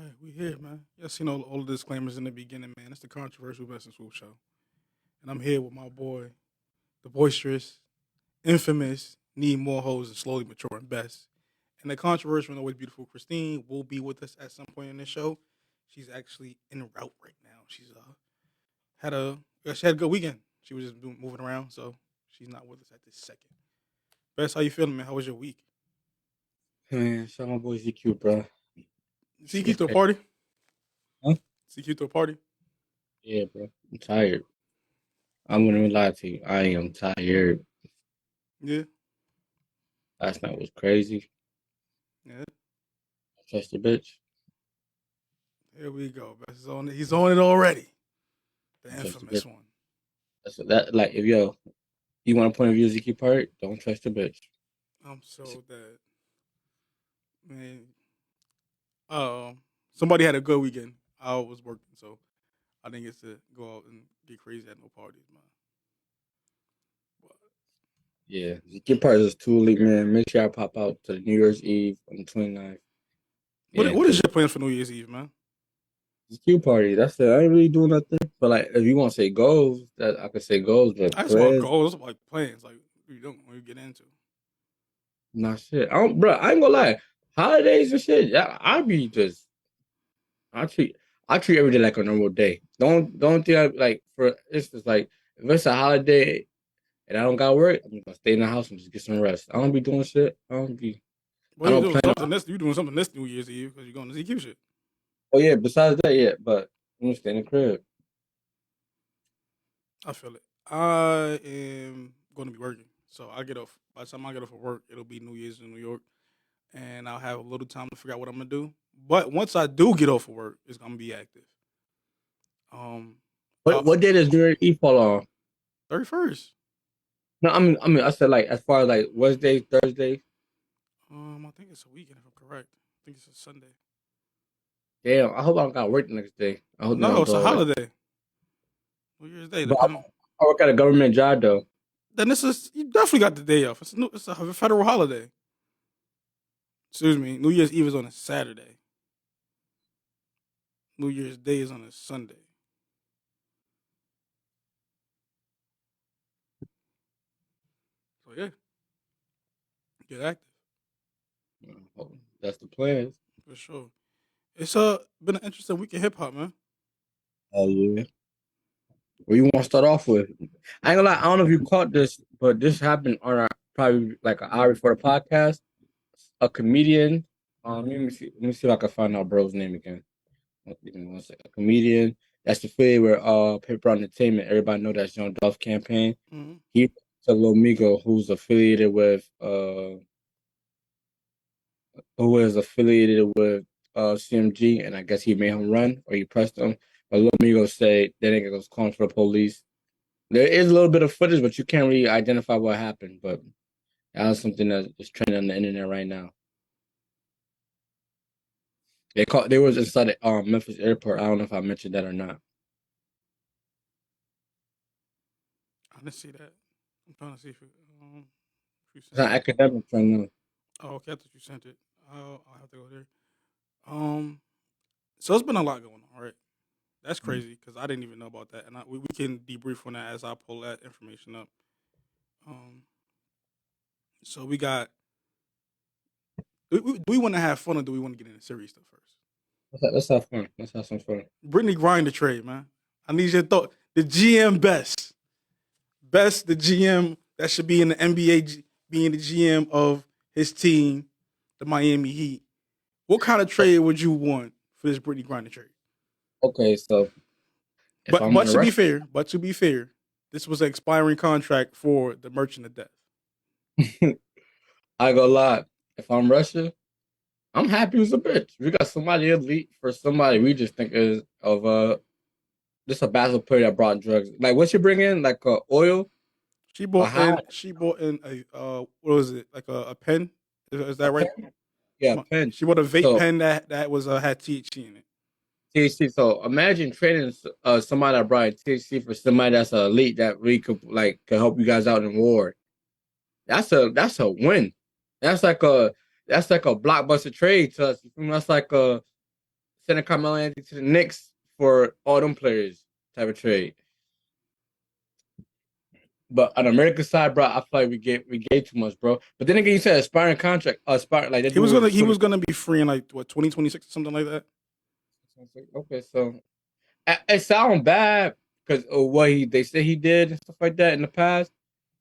right, we here, man. Yes, you know all the disclaimers in the beginning, man. It's the controversial Best and Swoop show, and I'm here with my boy, the boisterous, infamous, need more hoes and slowly maturing Best, and the controversial and always beautiful Christine will be with us at some point in this show. She's actually en route right now. She's had a she had a good weekend. She was just moving around, so she's not with us at this second. Best, how you feeling, man? How was your week? Man, shout my boy ZQ, bro. CQ Shit, to a party? huh? CQ to a party? Yeah, bro. I'm tired. I'm gonna even lie to you. I am tired. Yeah, Last night was crazy. yeah. Trust the bitch. Here we go. Best is on it. He's on it already. The Trust the infamous bitch. one. That's that. Like, if you want a point of view, ZQ part, don't trust the bitch. I'm so dead. Man, somebody had a good weekend. I was working, so I didn't get to go out and get crazy at no parties, man. But Yeah, ZQ part is too late, man. Make sure I pop out to the New Year's Eve on the 29th. what Yeah, what is cause your plans for New Year's Eve, man? ZQ party. That's it. I ain't really doing nothing. But like, if you want to say goals, that I could say goals. But I just want plans, goals, like plans, like what you don't when you get into. nah, shit. Bro. I ain't gonna lie. Holidays and shit. Yeah, I be just I treat I treat every day like a normal day. Don't think I like for it's just like if it's a holiday and I don't got work, I'm gonna stay in the house and just get some rest. I don't be doing shit. Well, I you're don't doing plan on. something this. You doing something this New Year's Eve because you're going to ZQ shit. Oh yeah, besides that, yeah, but I'm gonna stay in the crib. I feel it. I am going to be working, so I get off. By the time I get off of work, it'll be New Year's in New York, and I'll have a little time to figure out what I'm gonna do. But once I do get off of work, it's gonna be active. Um, What uh, what day does New Year's Eve fall on? 31st. No, I mean I said like as far as like Wednesday, Thursday. I think it's a weekend if I'm correct. I think it's a Sunday. Damn, I hope I don't got work the next day. I hope they No, don't it's a go. holiday. New Year's Day, But depending. I work at a government job though. Then this is you definitely got the day off. It's a federal holiday. Excuse me. New Year's Eve is on a Saturday. New Year's Day is on a Sunday. So yeah, get active Oh, that's the plan. for sure. It's been an interesting week in hip hop, man. Oh yeah. What you want to start off with? I ain't gonna lie, I don't know if you caught this, but this happened on our probably like an hour before the podcast. A comedian, let me see if I can find out bro's name again. Give me one second. A comedian that's affiliated with Paper Entertainment. Everybody know that's Young Dolph's campaign. Mm-hmm. He to Lil Migo, who is affiliated with CMG, and I guess he made him run or he pressed him. But Lil Migo said that nigga was calling for the police. There is a little bit of footage, but you can't really identify what happened. But that was something that is trending on the internet right now. They was inside the Memphis airport. I don't know if I mentioned that or not. I didn't see that. I'm trying to see if you It's sent not it. academic right now. Oh, okay. I thought you sent it. I'll have to go there. Um, so it's been a lot going on, right? That's crazy because I didn't even know about that, and we can debrief on that as I pull that information up. Um, so we got. Do we want to have fun or do we want to get into serious stuff first? Let's have fun. Let's have some fun. Brittney Grinder trade, man. I need your thought. The GM best the GM that should be in the NBA being the GM of his team, the Miami Heat. What kind of trade would you want for this Brittney Griner trade? Okay, so if But I'm but in a to be rush, fair, this was an expiring contract for the Merchant of Death. I go lie. If I'm Russia, I'm happy as a bitch. We got somebody elite for somebody we just think is of just a basketball player that brought drugs. Like what you bring in, like oil, She a bought high in. She bought in a what was it like a pen? Is a that right? pen, yeah, pen. She bought a vape So pen that was had THC in it. THC. So imagine trading somebody that brought THC for somebody that's an elite that we could help you guys out in war. That's a win. That's like a that's like a blockbuster trade to us. That's like sending Carmelo Anthony to the Knicks for all them players type of trade. But on the American side, bro, I feel like we gave too much, bro. But then again, you said aspiring contract, like that. He was gonna be free in like what 2026 or something like that. Okay, so it sounds bad because of what they said he did and stuff like that in the past.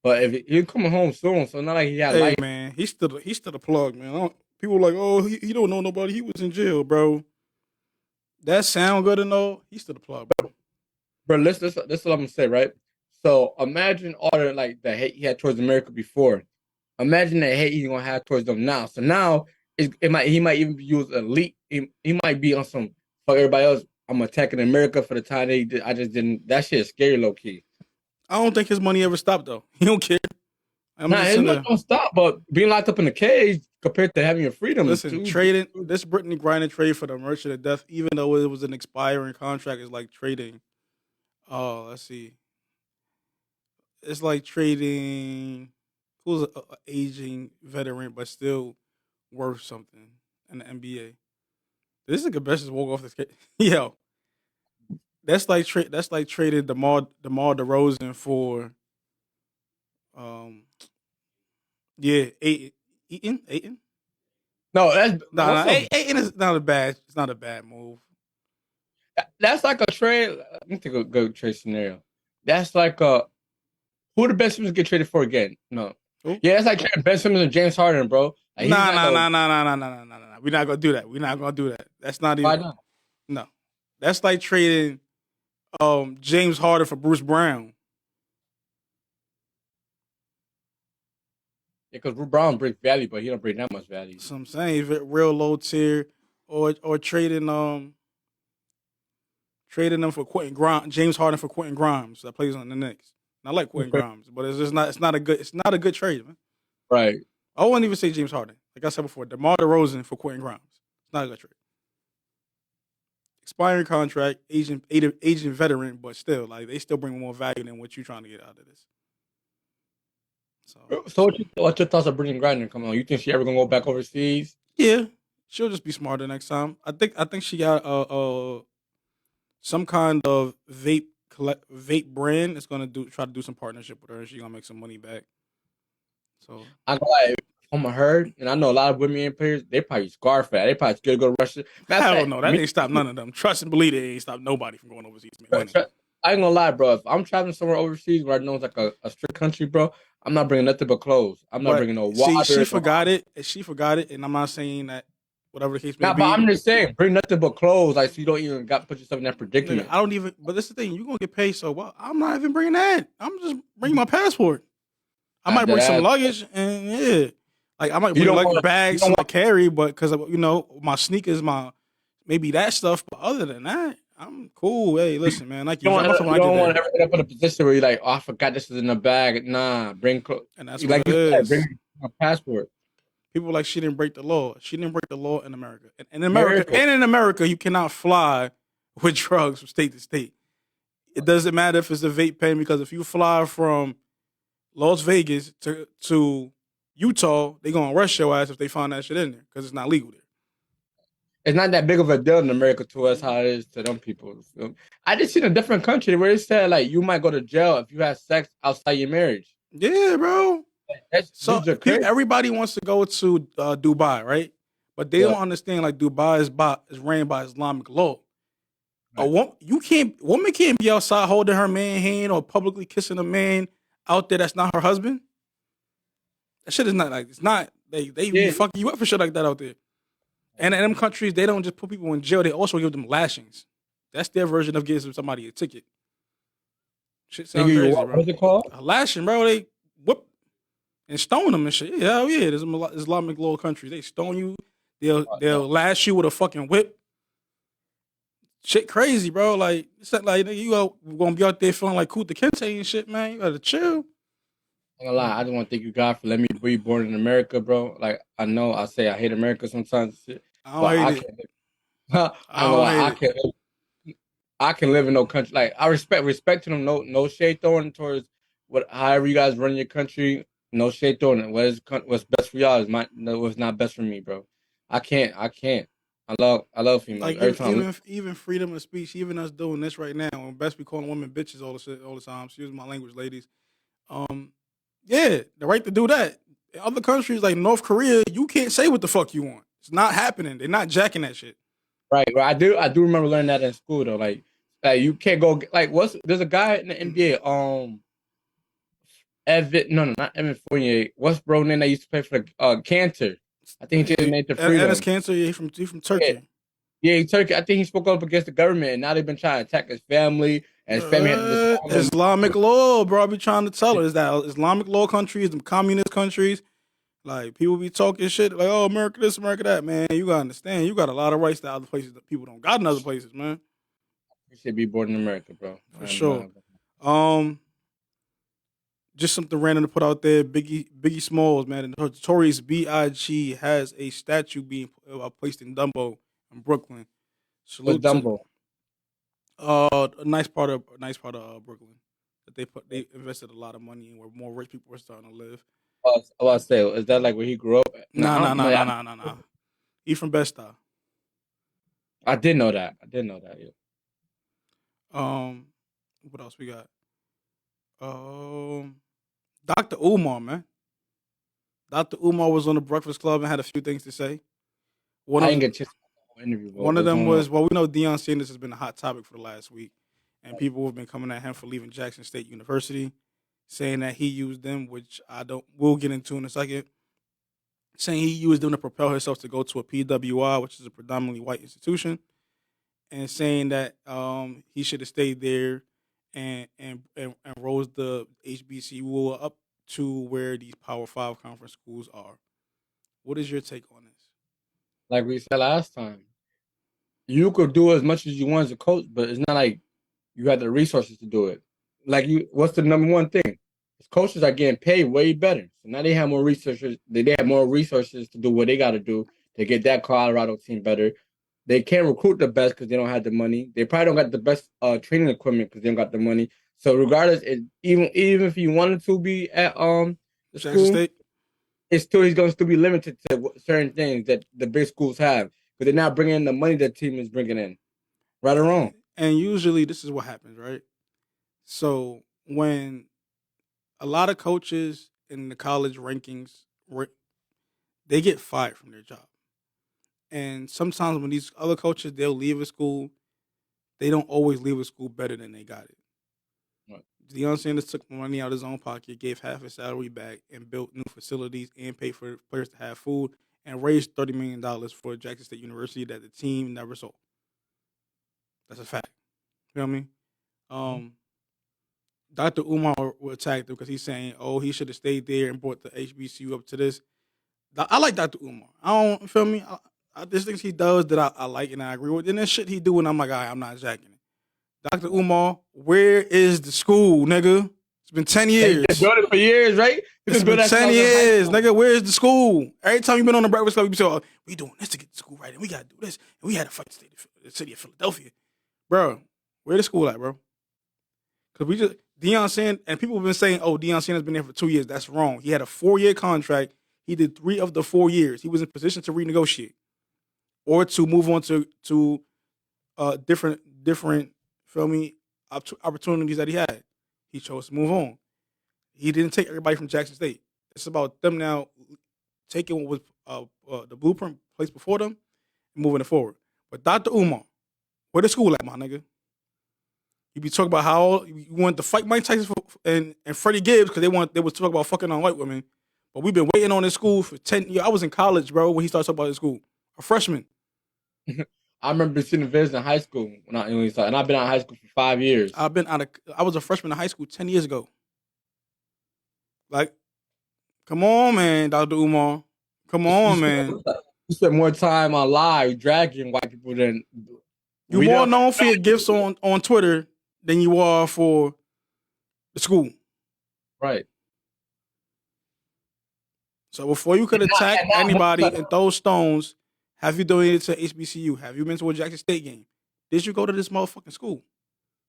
But if he's coming home soon, so not like he had life. Man, he's still the plug, man. People are like, oh, he don't know nobody. He was in jail, bro. That sound good to know. He's still the plug, bro. Bro, this is what I'm gonna say, right? So imagine all the hate he had towards America before. Imagine the hate he's gonna have towards them now. So now he might even use elite. He might be on some fuck everybody else. I'm attacking America for the time they did. I just didn't. That shit is scary, low key. I don't think his money ever stopped though. He don't care. His money don't stop, but being locked up in the cage compared to having your freedom. Listen, trading this Brittney Grinner trade for the Merchant of Death, even though it was an expiring contract, is like trading. Oh, let's see. It's like trading who's an aging veteran but still worth something in the NBA. This is the best just woke off this case. Yo, that's like trading DeMar DeRozan for Aiton. No, Aiton is not a bad. It's not a bad move. That's like a trade. Let me think of a good trade scenario. That's like who the best Simmons get traded for again? No. Ooh. Yeah, it's like trading Ben Simmons and James Harden, bro. Like, nah. We're not gonna do that. That's not even. Why not? No, that's like trading James Harden for Bruce Brown. Yeah, because Bruce Brown brings value, but he don't bring that much value. So I'm saying real low tier, or trading them for James Harden for Quentin Grimes that plays on the Knicks. And I like Quentin Grimes, but it's not a good trade, man. Right. I wouldn't even say James Harden. Like I said before, DeMar DeRozan for Quentin Grimes. It's not a good trade. Expiring contract, agent veteran, but still, like they still bring more value than what you're trying to get out of this. So what's your thoughts of Brittney Grinner coming on? You think she ever gonna go back overseas? Yeah, she'll just be smarter next time. I think she got some kind of vape brand that's gonna try to do some partnership with her, and she's gonna make some money back. So I go like from her, and I know a lot of women players. They probably scarf that. They probably scared to go to Russia. Hell no, that ain't stop none of them. Trust and believe it ain't stop nobody from going overseas. I ain't gonna lie, bro. If I'm traveling somewhere overseas where I know it's like a strict country, bro, I'm not bringing nothing but clothes. I'm not bringing no water. She forgot it, and I'm not saying that. Whatever the case may be. But I'm just saying, bring nothing but clothes, like so you don't even got to put yourself in that predicament. I don't even. But that's the thing. You're gonna get paid, so well, I'm not even bringing that. I'm just bringing my passport. I might bring some luggage, and yeah, like I might bring like bags to carry, but because my sneakers, maybe that stuff. But other than that, I'm cool. Hey, listen, man, like you don't want to ever end up in a position where you're like, oh, I forgot this is in the bag. Nah, bring clothes. And that's what it is. Bring a passport. People like she didn't break the law. She didn't break the law in America. In America, you cannot fly with drugs from state to state. It doesn't matter if it's a vape pen, because if you fly from Las Vegas to Utah, they're gonna arrest your ass if they find that shit in there because it's not legal there. It's not that big of a deal in America to us how it is to them people. I just seen a different country where it said like you might go to jail if you have sex outside your marriage. Yeah, bro. So everybody wants to go to Dubai, right? But they don't understand like Dubai is ran by Islamic law. Right. Woman can't be outside holding her man's hand or publicly kissing a man out there that's not her husband. That shit is not like they be fucking you up for shit like that out there. And in them countries, they don't just put people in jail; they also give them lashings. That's their version of giving somebody a ticket. Shit sounds crazy, bro. What's it called? A lashing, bro. They whoop and stone them and shit. Yeah, hell yeah. There's Islamic law countries. They stone you. They'll lash you with a fucking whip. Shit crazy, bro. Like, it's not like you gonna be out there feeling like Kuta Kente and shit, man. You gotta chill. I'm gonna lie, I just want to thank you, God, for letting me be born in America, bro. Like, I know I say I hate America sometimes, shit, I can live in no country. Like, I respect to them. No shade throwing towards however you guys run your country. No shade throwing it. What's best for y'all is was not best for me, bro. I can't. I love females. Like Every time. even freedom of speech, even us doing this right now, and best be calling women bitches all the time. Excuse my language, ladies. Um, yeah, the right to do that. In other countries like North Korea, you can't say what the fuck you want. It's not happening. They're not jacking that shit. Right. Well, I do remember learning that in school though. Like you can't go like there's a guy in the NBA, Evan, no, not Evan Fournier. What's bro name that used to play for the Cantor? I think he changed his name to And it's Freedom. cancer. Yeah, he from Yeah, Turkey. yeah, Turkey. I think he spoke up against the government, and now they've been trying to attack his family, and his family had to disarm him. Islamic law, bro. I be trying to tell her is that Islamic law countries, them communist countries, like people be talking shit like, oh, America this, America that. Man, you gotta understand, you got a lot of rights that other places that people don't got in other places, man. You should be born in America, bro. For sure. Just something random to put out there. Biggie Smalls, man. The Notorious B.I.G. has a statue being placed in Dumbo in Brooklyn. With Salute Dumbo. to a nice part of Brooklyn that they invested a lot of money in, where more rich people are starting to live. I was say, is that like where he grew up? Nah. He from Bed-Stuy. I did know that. Yeah. What else we got? Dr. Umar, man. Dr. Umar was on the Breakfast Club and had a few things to say. I didn't get to interview. One of them was, well, we know Deion Sanders has been a hot topic for the last week, and people have been coming at him for leaving Jackson State University, saying that he used them, which we'll get into in a second, saying he used them to propel himself to go to a PWI, which is a predominantly white institution, and saying that he should have stayed there and rose the HBCU up to where these Power 5 conference schools are. What is your take on this? Like we said last time, you could do as much as you want as a coach, but it's not like you have the resources to do it. Like what's the number one thing? Coaches are getting paid way better, so now they have more resources. They have more resources to do what they got to do to get that Colorado team better. They can't recruit the best because they don't have the money. They probably don't got the best training equipment because they don't got the money. So regardless, even if you wanted to be at the Jackson school, State, he's going to still be limited to certain things that the big schools have because they're not bringing in the money the team is bringing in. Right or wrong? And usually this is what happens, right? So when a lot of coaches in the college rankings, they get fired from their job. And sometimes when these other coaches, they'll leave a school, they don't always leave a school better than they got it. Right. Deion Sanders took money out of his own pocket, gave half his salary back, and built new facilities and paid for players to have food, and raised $30 million for Jackson State University that the team never saw. That's a fact. You know what I mean? Dr. Umar attacked him because he's saying, oh, he should have stayed there and brought the HBCU up to this. I like Dr. Umar. I don't, feel me? There's things he does that I like and I agree with. And then shit he do and I'm like, all right, I'm not jacking it. Dr. Umar, where is the school, nigga? It's been 10 years. He's been doing it for years, right? It's been 10 years, nigga. Where's the school? Every time you've been on the Breakfast Club, you say, oh, we doing this to get the school right, and we got to do this. And we had to fight the city of Philadelphia. Bro, where the school at, bro? Because Deion Sanders, and people have been saying, oh, Deion Sanders been there for 2 years. That's wrong. He had a 4-year contract. He did 3 of the 4 years. He was in position to renegotiate or to move on to different feel me, opportunities that he had. He chose to move on. He didn't take everybody from Jackson State. It's about them now taking what was the blueprint placed before them and moving it forward. But Dr. Umar, where the school at, my nigga? You be talking about how you wanted to fight Mike Tyson and Freddie Gibbs because they was talking about fucking on white women. But we've been waiting on this school for 10 years. I was in college, bro, when he started talking about his school. A freshman. I remember seeing the videos in high school when he started, and I've been out of high school for 5 years. I was a freshman in high school 10 years ago. Like, come on, man, Dr. Umar. Come on, man. You spent more time on live dragging white people than you more known for your gifts on Twitter than you are for the school. Right. So before you could attack anybody and throw stones, have you donated to HBCU? Have you been to a Jackson State game? Did you go to this motherfucking school?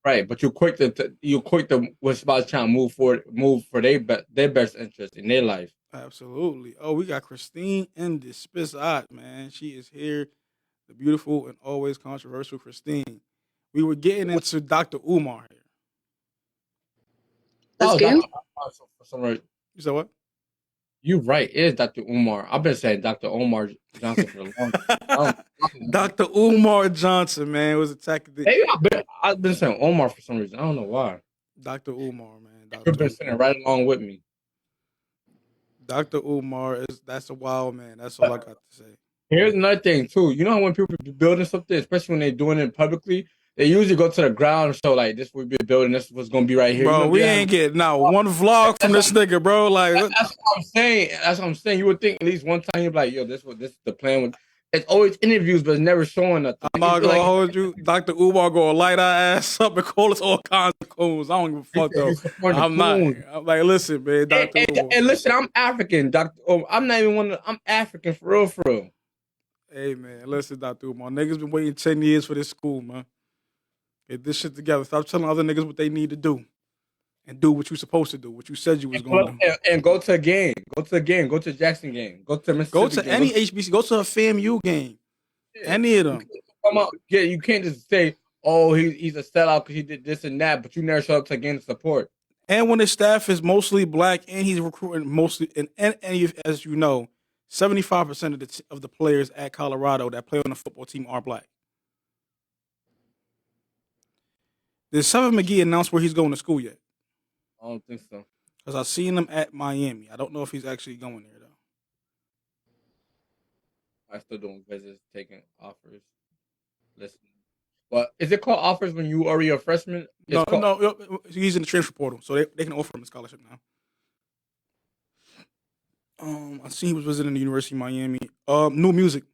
Right, but you're quick to what's about trying to move for their best interest in their life. Absolutely. Oh, we got Christine in the Spitz man. She is here. the beautiful and always controversial Christine. We were getting into Dr. Umar here. Oh, Again? Dr. Umar, for some reason. You said what? You're right. It is Dr. Umar. I've been saying Dr. Umar Johnson for a long time. Dr. Umar Johnson, man, was attacking the Maybe I've been saying Omar for some reason. I don't know why. Dr. Umar, man. You've been sitting right along with me. Dr. Umar that's a wild man. That's all I got to say. Here's another thing too. You know how when people be building something, especially when they're doing it publicly, they usually go to the ground and show like this will be building, this is what's gonna be right here. Bro, you know, we ain't getting one vlog from this nigga, bro. Like that's what I'm saying. That's what I'm saying. You would think at least one time you'd be like, yo, this is the plan with. It's always interviews, but it's never showing nothing. I'm not gonna hold you. Dr. Umar gonna light our ass up and call us all kinds of coons. I don't give a fuck though. I'm not. I'm like, listen, man, Dr. Umar. And listen, I'm African, Dr. I'm not even I'm African for real. Hey man, listen, Dr. Umar. Niggas been waiting 10 years for this school, man. Get this shit together. Stop telling other niggas what they need to do. And do what you supposed to do, what you said you was going to do. And go to a game. Go to a game. Go to a Jackson game. Go to Mississippi. Go to game. any HBC. Go to a FAMU game. Yeah. Any of them. Come out. Yeah, you can't just say, oh, he's a sellout because he did this and that, but you never show up to gain support. And when his staff is mostly black and he's recruiting mostly, and as you know, 75% of the players at Colorado that play on the football team are black. Did Seven McGee announce where he's going to school yet? I don't think so. Because I've seen him at Miami. I don't know if he's actually going there, though. I still doing visits, taking offers, listening. But is it called offers when you already a freshman? No. He's in the transfer portal, so they can offer him a scholarship now. I see he was visiting the University of Miami. New music.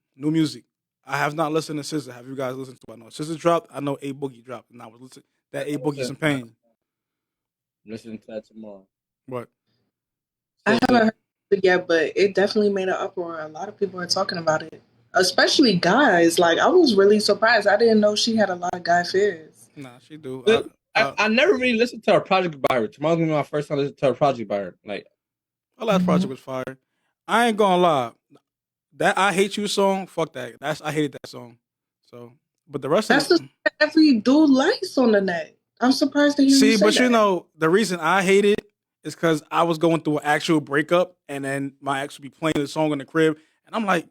I have not listened to SZA. Have you guys listened to it? I know SZA dropped. I know A Boogie dropped, and I was listening. That A Boogie's in pain. Listen to that tomorrow. What? I haven't heard it yet, but it definitely made an uproar. A lot of people are talking about it, especially guys. Like, I was really surprised. I didn't know she had a lot of guy fans. Nah, she do. I never really listened to her project by her. Tomorrow's gonna be my first time listening to her project by her. Like, her last project was fire. I ain't gonna lie. That I Hate You song, fuck that. I hated that song. So, but the rest That's of it, every dude likes on the net. I'm surprised that you see, but that. you know, the reason I hate it is because I was going through an actual breakup, and then my ex would be playing the song in the crib, and I'm like,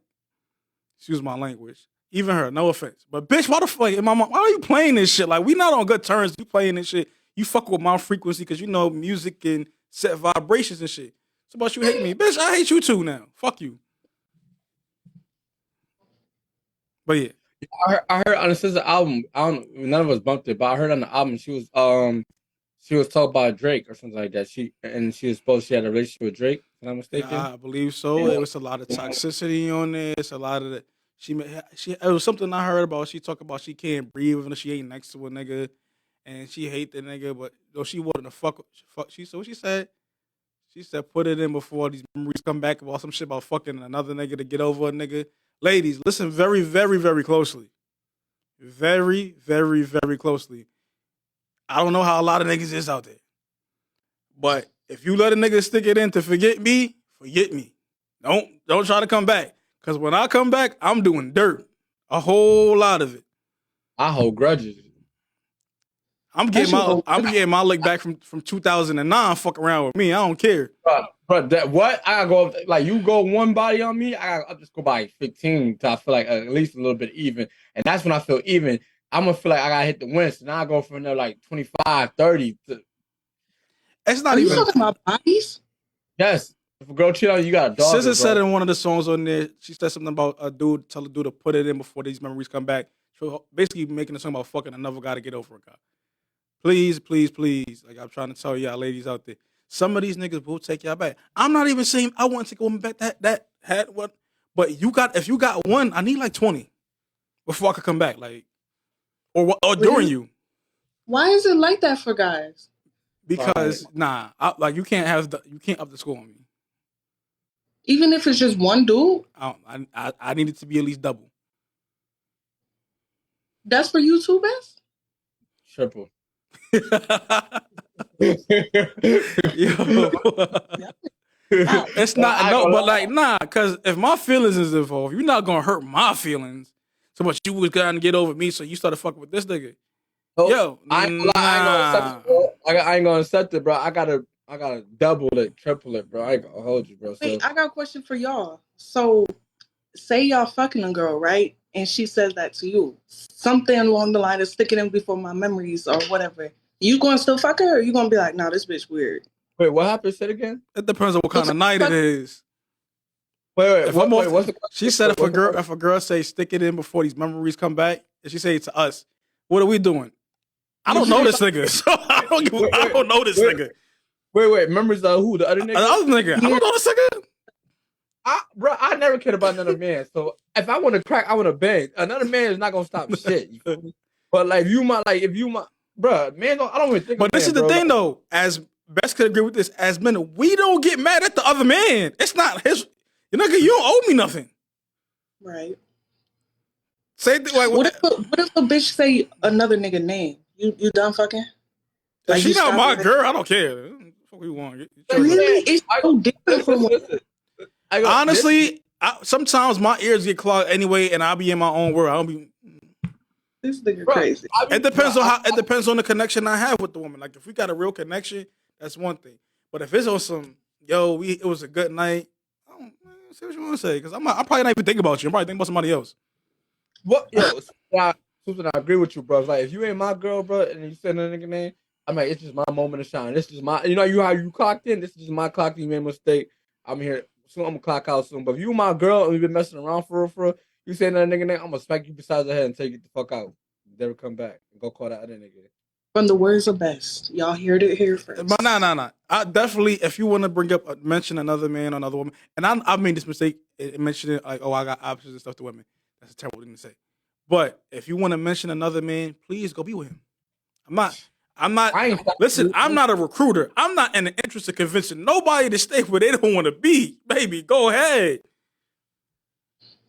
excuse my language, even her, no offense, but bitch, why the fuck, my mom, why are you playing this shit? Like, we not on good terms. You playing this shit. You fuck with my frequency because you know music can set vibrations and shit. So about you hate me, bitch. I hate you too now. Fuck you. But yeah. I heard on the SZA album. I don't. None of us bumped it, but I heard on the album she was told about Drake or something like that. She was supposed she had a relationship with Drake. If I'm not mistaken. Yeah, I believe so. Yeah. It was a lot of toxicity on this. It's a lot of the she. It was something I heard about. She talked about she can't breathe even if she ain't next to a nigga, and she hate the nigga. But though she wanted to fuck. She so she said. She said put it in before these memories come back about some shit about fucking another nigga to get over a nigga. Ladies, listen very, very, very closely. Very, very, very closely. I don't know how a lot of niggas is out there. But if you let a nigga stick it in to forget me. Don't try to come back. Because when I come back, I'm doing dirt. A whole lot of it. I hold grudges. I'm getting my lick back from 2009. Fuck around with me. I don't care. But that what I go like you go one body on me, I'll just go by 15 till I feel like at least a little bit even. And that's when I feel even. I'm gonna feel like I gotta hit the win. So now I go from there like 25, 30 to it's not Are even you talking about bodies? yes. If a girl cheat on you, you got a dog. SZA said in one of the songs on there, she said something about tell a dude to put it in before these memories come back. So basically making a song about fucking another guy to get over a guy. Please, please, please. Like I'm trying to tell y'all ladies out there. Some of these niggas will take y'all back. I'm not even saying I want to go back that had what, but if you got one, I need like 20 before I could come back. Like or during you. Why is it like that for guys? Because you can't up the score on me. Even if it's just one dude? I need it to be at least double. That's for you too, Best? Triple. It's not because if my feelings is involved, you're not gonna hurt my feelings. So much you was trying to get over me, so you started fucking with this nigga. So, Yo, I ain't gonna accept it, bro. I ain't gonna accept it, bro. I gotta double it, triple it, bro. I ain't gonna hold you, bro. So, Wait, I got a question for y'all. So, say y'all fucking a girl, right? And she says that to you. Something along the line of sticking in before my memories or whatever. You gonna still fuck her, or you gonna be like, nah, this bitch weird? wait, what happened? Say it again. it depends on what kind of night it is. Wait, If I'm off, what's the question? she said if a girl say stick it in before these memories come back, and she say it to us, what are we doing? I don't know this nigga, so I don't know this nigga. Wait, memories of who? The other nigga? The other nigga, I don't know this nigga. Bro, I never cared about another man. So if I want to crack, I want to bang. Another man is not gonna stop shit. You feel me? But like, if you my, bro, man, I don't even think. But this is the thing, though. As Best could agree with this, as men, we don't get mad at the other man. It's not his. You nigga, you don't owe me nothing. Right. Say like, what if a bitch say another nigga name? You done fucking? Like, she not my it? girl. I don't care. What you want? Really, it's so different from honestly. Sometimes my ears get clogged anyway, and I'll be in my own world. I'll be. This nigga crazy. It depends on how. It depends on the connection I have with the woman. Like if we got a real connection, that's one thing. But if it's on some, it was a good night. I don't see what you want to say because I'm probably not even thinking about you. I'm probably thinking about somebody else. What? Susan, I agree with you, bro. It's like if you ain't my girl, bro, and you send a nigga name, I'm like, it's just my moment to shine. This is my, how you clocked in. This is just my clock. You made a mistake. I'm here. Soon I'm gonna clock out soon. But if you my girl and we've been messing around for real, you say that nigga name, I'm gonna smack you beside the head until you get the fuck out. Never come back and go call that other nigga. From the words of Best, y'all heard it here first. But nah. I definitely, if you want to bring up, mention another man or another woman, and I made this mistake mentioning like, oh, I got options and stuff to women. That's a terrible thing to say. But if you want to mention another man, please go be with him. I'm not. Listen, I'm not a recruiter. I'm not in the interest of convincing nobody to stay where they don't want to be. Baby, go ahead.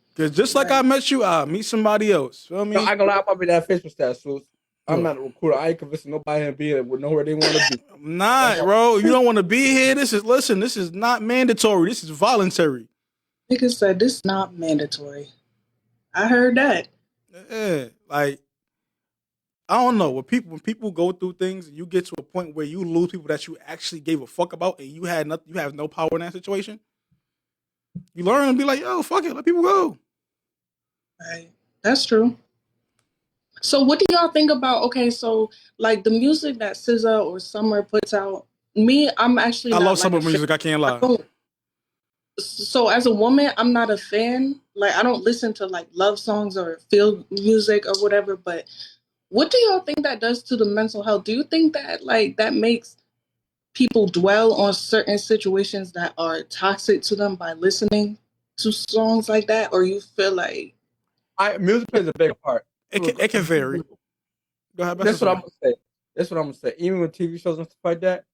Because just like I met you, I'll meet somebody else. Feel me? No, I ain't gonna lie, I'm probably that face with that, so I'm not a recruiter. I ain't convincing nobody to be here with nowhere they want to be. I'm not, bro. You don't want to be here. This is not mandatory. This is voluntary. Nigga said this is not mandatory. I heard that. Yeah, like I don't know. When people go through things, you get to a point where you lose people that you actually gave a fuck about, and you have no power in that situation. You learn and be like, yo, fuck it, let people go. Right, that's true. So, what do y'all think about? Okay, so like the music that SZA or Summer puts out. Me, I'm actually. I not love like Summer music. I can't lie. So as a woman, I'm not a fan. Like I don't listen to like love songs or feel music or whatever. But what do y'all think that does to the mental health? Do you think that like that makes people dwell on certain situations that are toxic to them by listening to songs like that, or you feel like music plays a big part. It can vary. Go ahead. That's what I'm gonna say. Even with TV shows and stuff like that.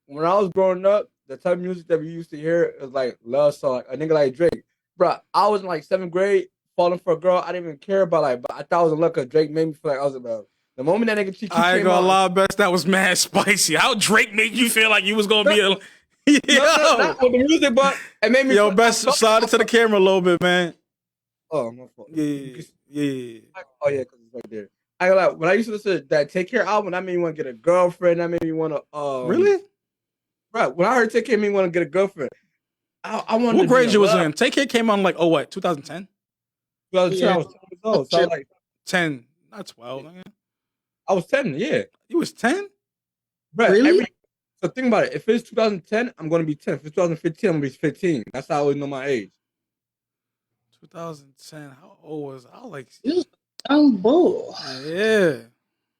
When I was growing up, the type of music that we used to hear is like love song. A nigga like Drake, bro. I was in like 7th grade, falling for a girl. I didn't even care about but I thought I was in love because Drake made me feel like I was in love. The moment that nigga Chichi I ain't came gonna on, lie, Best, that was mad spicy. How Drake made you feel like you was gonna be a not with the music, but it made me. Yo, Best, slide it to the camera a little bit, man. Oh, my fault. Yeah. Oh yeah, because it's right there. I like when I used to listen to that Take Care album. That made me want to get a girlfriend. That made me want to. Really? Right. When I heard Take Care, made me want to get a girlfriend. I wanted. What grade you was in? Take Care came on like 2010. 2010. I was 10 years old. So I was like 10, not 12. Man. I was 10. Yeah. You was 10? Right. Really? So think about it. If it's 2010, I'm going to be 10. If it's 2015, I'm going to be 15. That's how I always know my age. 2010. How old was I? Like, bull. Yeah.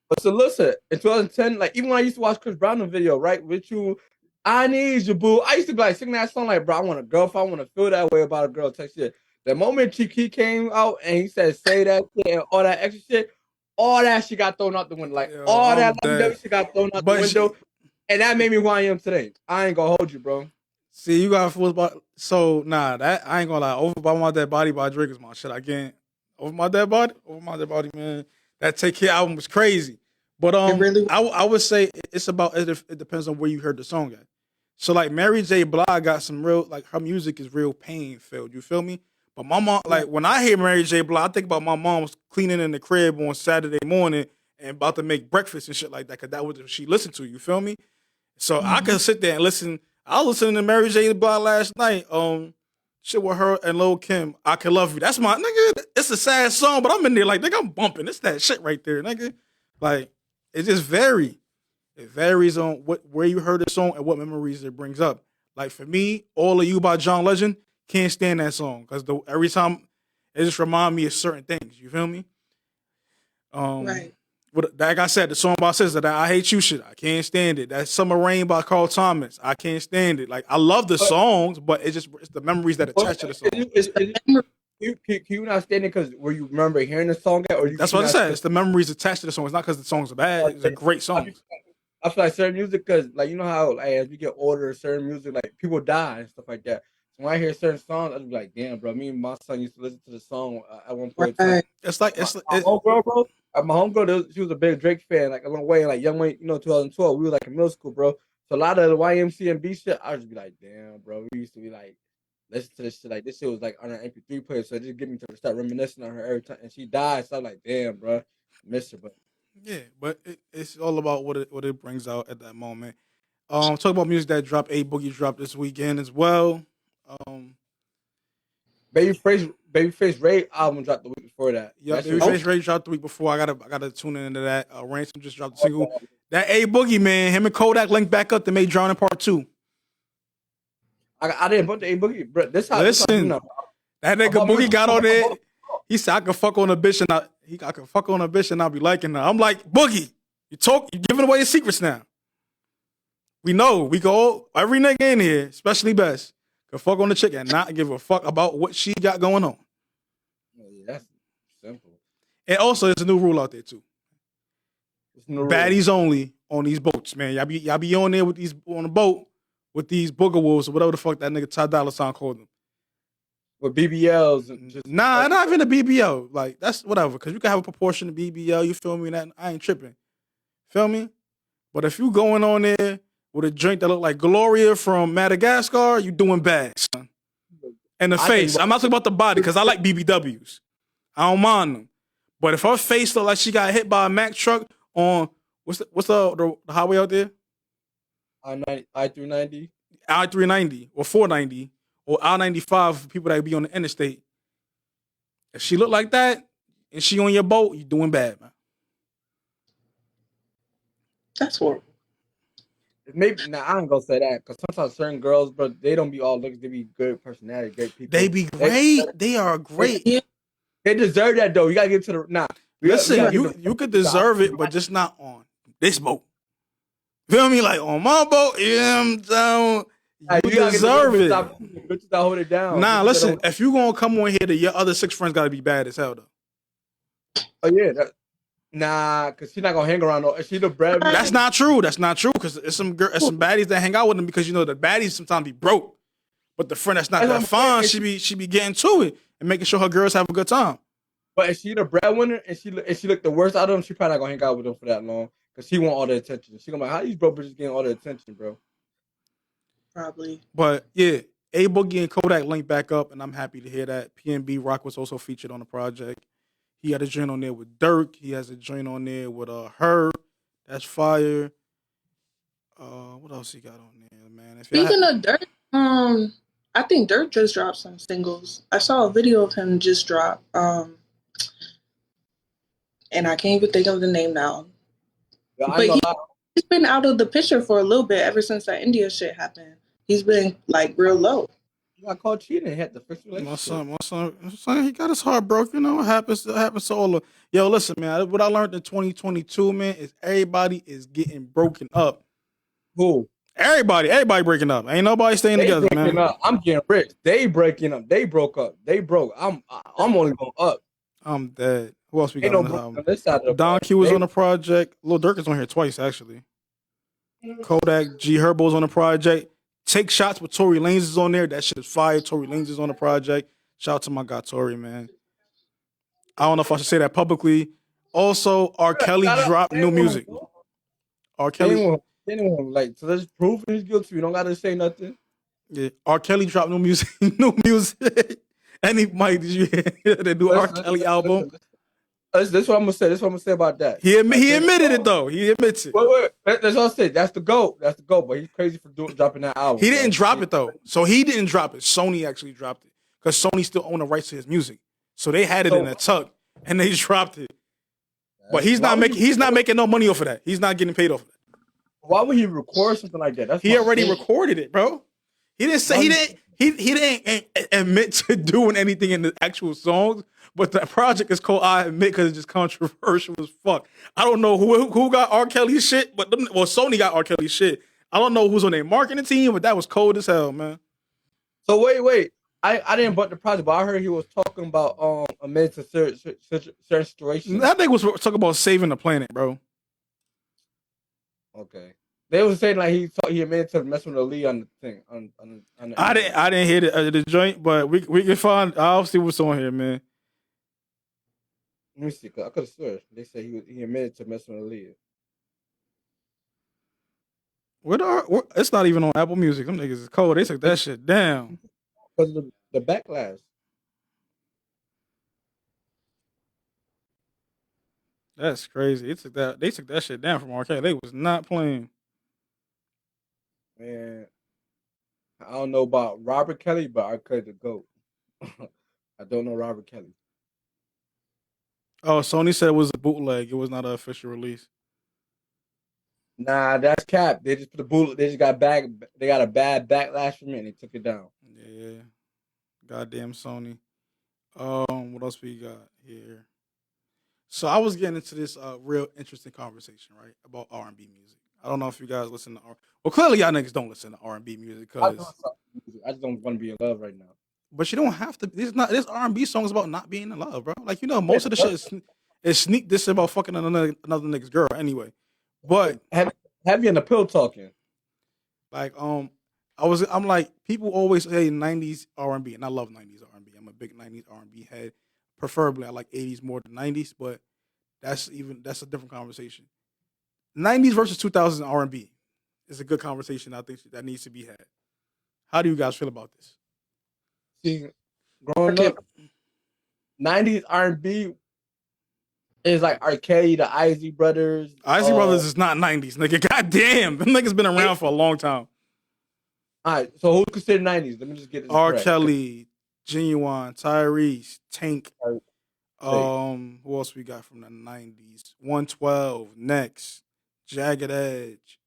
But so listen, in 2010, like even when I used to watch Chris Brown video, right, with you, I need you, boo. I used to be like singing that song like, bro, I want a girlfriend. I want to feel that way about a girl. Type shit. The moment Chiqui came out and he said, say that shit and all that extra shit, all that shit got thrown out the window. Like, all that shit got thrown out the window. And that made me who I am today. I ain't gonna hold you, bro. See, you got fools about. So, that I ain't gonna lie. Over by My Dead Body by Drake is my shit. I can't. Over My Dead Body, man. That Take Care album was crazy. But I would say it's about, it depends on where you heard the song at. So, like, Mary J. Blige got some real, like, her music is real pain filled. You feel me? But my mom, like when I hear Mary J. Blige, I think about my mom's cleaning in the crib on Saturday morning and about to make breakfast and shit like that, because that was what she listened to. You feel me? So I could sit there and listen. I was listening to Mary J. Blige last night. Shit with her and Lil Kim. I Can Love You. That's my nigga. It's a sad song, but I'm in there like, nigga, I'm bumping. It's that shit right there, nigga. Like, it just varies. It varies on where you heard the song and what memories it brings up. Like for me, All of You by John Legend, can't stand that song because every time it just remind me of certain things. You feel me? Right. Like I said, the song by SZA, that I Hate You shit, I can't stand it. That Summer Rain by Carl Thomas, I can't stand it. Like I love the songs, but it's the memories that attach to the song. Can you not stand it because were you remember hearing the song at, or you? That's what I said. It's the memories attached to the song. It's not because the songs are bad. It's a great song. I feel like certain music, because like you know how like as we get older, certain music like people die and stuff like that. So when I hear certain songs, I just be like, damn, bro. Me and my son used to listen to the song at one point. Right. It's like my homegirl, bro. My homegirl, she was a big Drake fan. Like a long way, like young way, 2012. We were like in middle school, bro. So a lot of the YMCMB shit, I would just be like, damn, bro. We used to be like, listen to this shit. Like this shit was like on an MP3 player, so it just get me to start reminiscing on her every time. And she died, so I'm like, damn, bro, miss her, but. Yeah, but it's all about what it brings out at that moment. Talk about music that dropped. A Boogie dropped this weekend as well. Babyface Ray album dropped the week before that. Yeah, Babyface Ray dropped the week before. I gotta tune into that. Ransom just dropped the single. That A Boogie, man, him and Kodak linked back up to make Drowning Part 2. I didn't put the A Boogie, bro. This how that nigga Boogie got on there. He said I can fuck on a bitch and I can fuck on a bitch and I'll be liking her. I'm like, Boogie, you giving away your secrets now. We know we go every nigga in here, especially Best, can fuck on the chick and not give a fuck about what she got going on. Yeah, that's simple. And also, there's a new rule out there too. Baddies only on these boats, man. Y'all be on there on a boat with these booger wolves or whatever the fuck that nigga Ty Dolla $ign called them. With BBLs and just not even a BBL. Like that's whatever, because you can have a proportion of BBL. You feel me? That I ain't tripping. Feel me? But if you going on there with a drink that look like Gloria from Madagascar, you doing bad, son. And the face. I'm not talking about the body because I like BBWs. I don't mind them. But if her face look like she got hit by a Mack truck on what's the highway out there? I-390. I-390 or 490 or I-95 for people that be on the interstate. If she look like that and she on your boat, you doing bad, man. That's horrible. Maybe now I ain't gonna say that because sometimes certain girls, bro, they don't be all looks. They be good personality, great people. They be great. They are great. They deserve that though. You gotta get to the Listen, you could deserve it, but just not on this boat. Feel me? Like on my boat, you deserve it. Bitches that hold it down. Nah, listen. If you gonna come on here, your other 6 friends gotta be bad as hell though. Oh yeah. Nah, cause she's not gonna hang around. Is she the bread? That's not true. That's not true. Cause it's some baddies that hang out with them because the baddies sometimes be broke, but the friend that's not that fine, she be getting to it and making sure her girls have a good time. But if she the breadwinner and she look the worst out of them, she probably not gonna hang out with them for that long because she want all the attention. She gonna be like, how these broke bitches getting all the attention, bro? Probably. But yeah, A Boogie and Kodak linked back up, and I'm happy to hear that. PNB Rock was also featured on the project. He had a joint on there with Dirk. He has a joint on there with Her. That's fire. What else he got on there, man? Speaking of Dirk, I think Dirk just dropped some singles. I saw a video of him just drop. And I can't even think of the name now. Yeah, but he's been out of the picture for a little bit ever since that India shit happened. He's been like real low. You got called cheating. Had the first relationship. My son, he got his heart broken. It happens to all of. Yo, listen, man. What I learned in 2022, man, is everybody is getting broken up. Who? Everybody breaking up. Ain't nobody staying together, man. Up. I'm getting rich. They breaking up. They broke up. They broke. I'm only going up. I'm dead. Who else we got on the this side of the Don Q was on the project. Lil Durk is on here twice, actually. Kodak G Herbo's on the project. Take Shots with Tory Lanez is on there. That shit is fire. Tory Lanez is on the project. Shout out to my guy Tory, man. I don't know if I should say that publicly. Also, R. Kelly dropped new music. R. Kelly. Anyone, like, so let's prove he's guilty. You don't gotta say nothing. Yeah, R. Kelly dropped new music. New music. Mike, did you hear the new R. Kelly album? This is what I'm gonna say. This is what I'm gonna say about that. He admitted it though. He admits it. Wait. That's what I said. That's the GOAT. That's the GOAT. But he's crazy for dropping that album. He didn't drop it though. So he didn't drop it. Sony actually dropped it because Sony still owned the rights to his music. So they had it in a tuck and they dropped it. But he's not making no money off of that. He's not getting paid off of that. Why would he record something like that? He already recorded it, bro. He didn't say he didn't admit to doing anything in the actual songs, but the project is called I Admit because it's just controversial as fuck. I don't know who got R. Kelly's shit, but Sony got R. Kelly's shit. I don't know who's on their marketing team, but that was cold as hell, man. So wait. I didn't butt the project, but I heard he was talking about amid to certain situations. I think was talking about saving the planet, bro. Okay. They was saying like he admitted to messing with Ali on the thing on the I didn't hear the joint, but we can find. I'll see what's on here, man. Let me see. Cause I could have sworn they said he admitted to messing with Ali. It's not even on Apple Music. Them niggas is cold. They took that shit down because of the backlash. That's crazy. They took that shit down from R. Kelly. They was not playing. Man, I don't know about Robert Kelly, but R. Kelly the GOAT. I don't know Robert Kelly. Oh, Sony said it was a bootleg. It was not an official release. Nah, that's cap. They just put the bootleg. They just got They got a bad backlash from it, and they took it down. Yeah, goddamn Sony. What else we got here? So I was getting into this real interesting conversation, right, about R&B music. I don't know if you guys listen to well, clearly y'all niggas don't listen to R&B music because I just don't want to be in love right now. But you don't have to. This R&B songs about not being in love, bro. Like most of the shit is sneak this about fucking another nigga's girl anyway. But have you in the pill talking? Like I'm like people always say 90s R&B, and I love 90s R&B. I'm a big 90s R&B head. Preferably, I like 80s more than 90s, but that's a different conversation. 90s versus 2000s R&B is a good conversation. I think that needs to be had. How do you guys feel about this? See, growing up, 90s R&B is like R. Kelly, the Isley Brothers. Isley Brothers is not 90s, nigga. Goddamn, them niggas been around for a long time. All right, so who's considered 90s? Let me just get this R. correct. Kelly, Genuine, Tyrese, Tank. Who else we got from the 90s? 112, Next, Jagged Edge.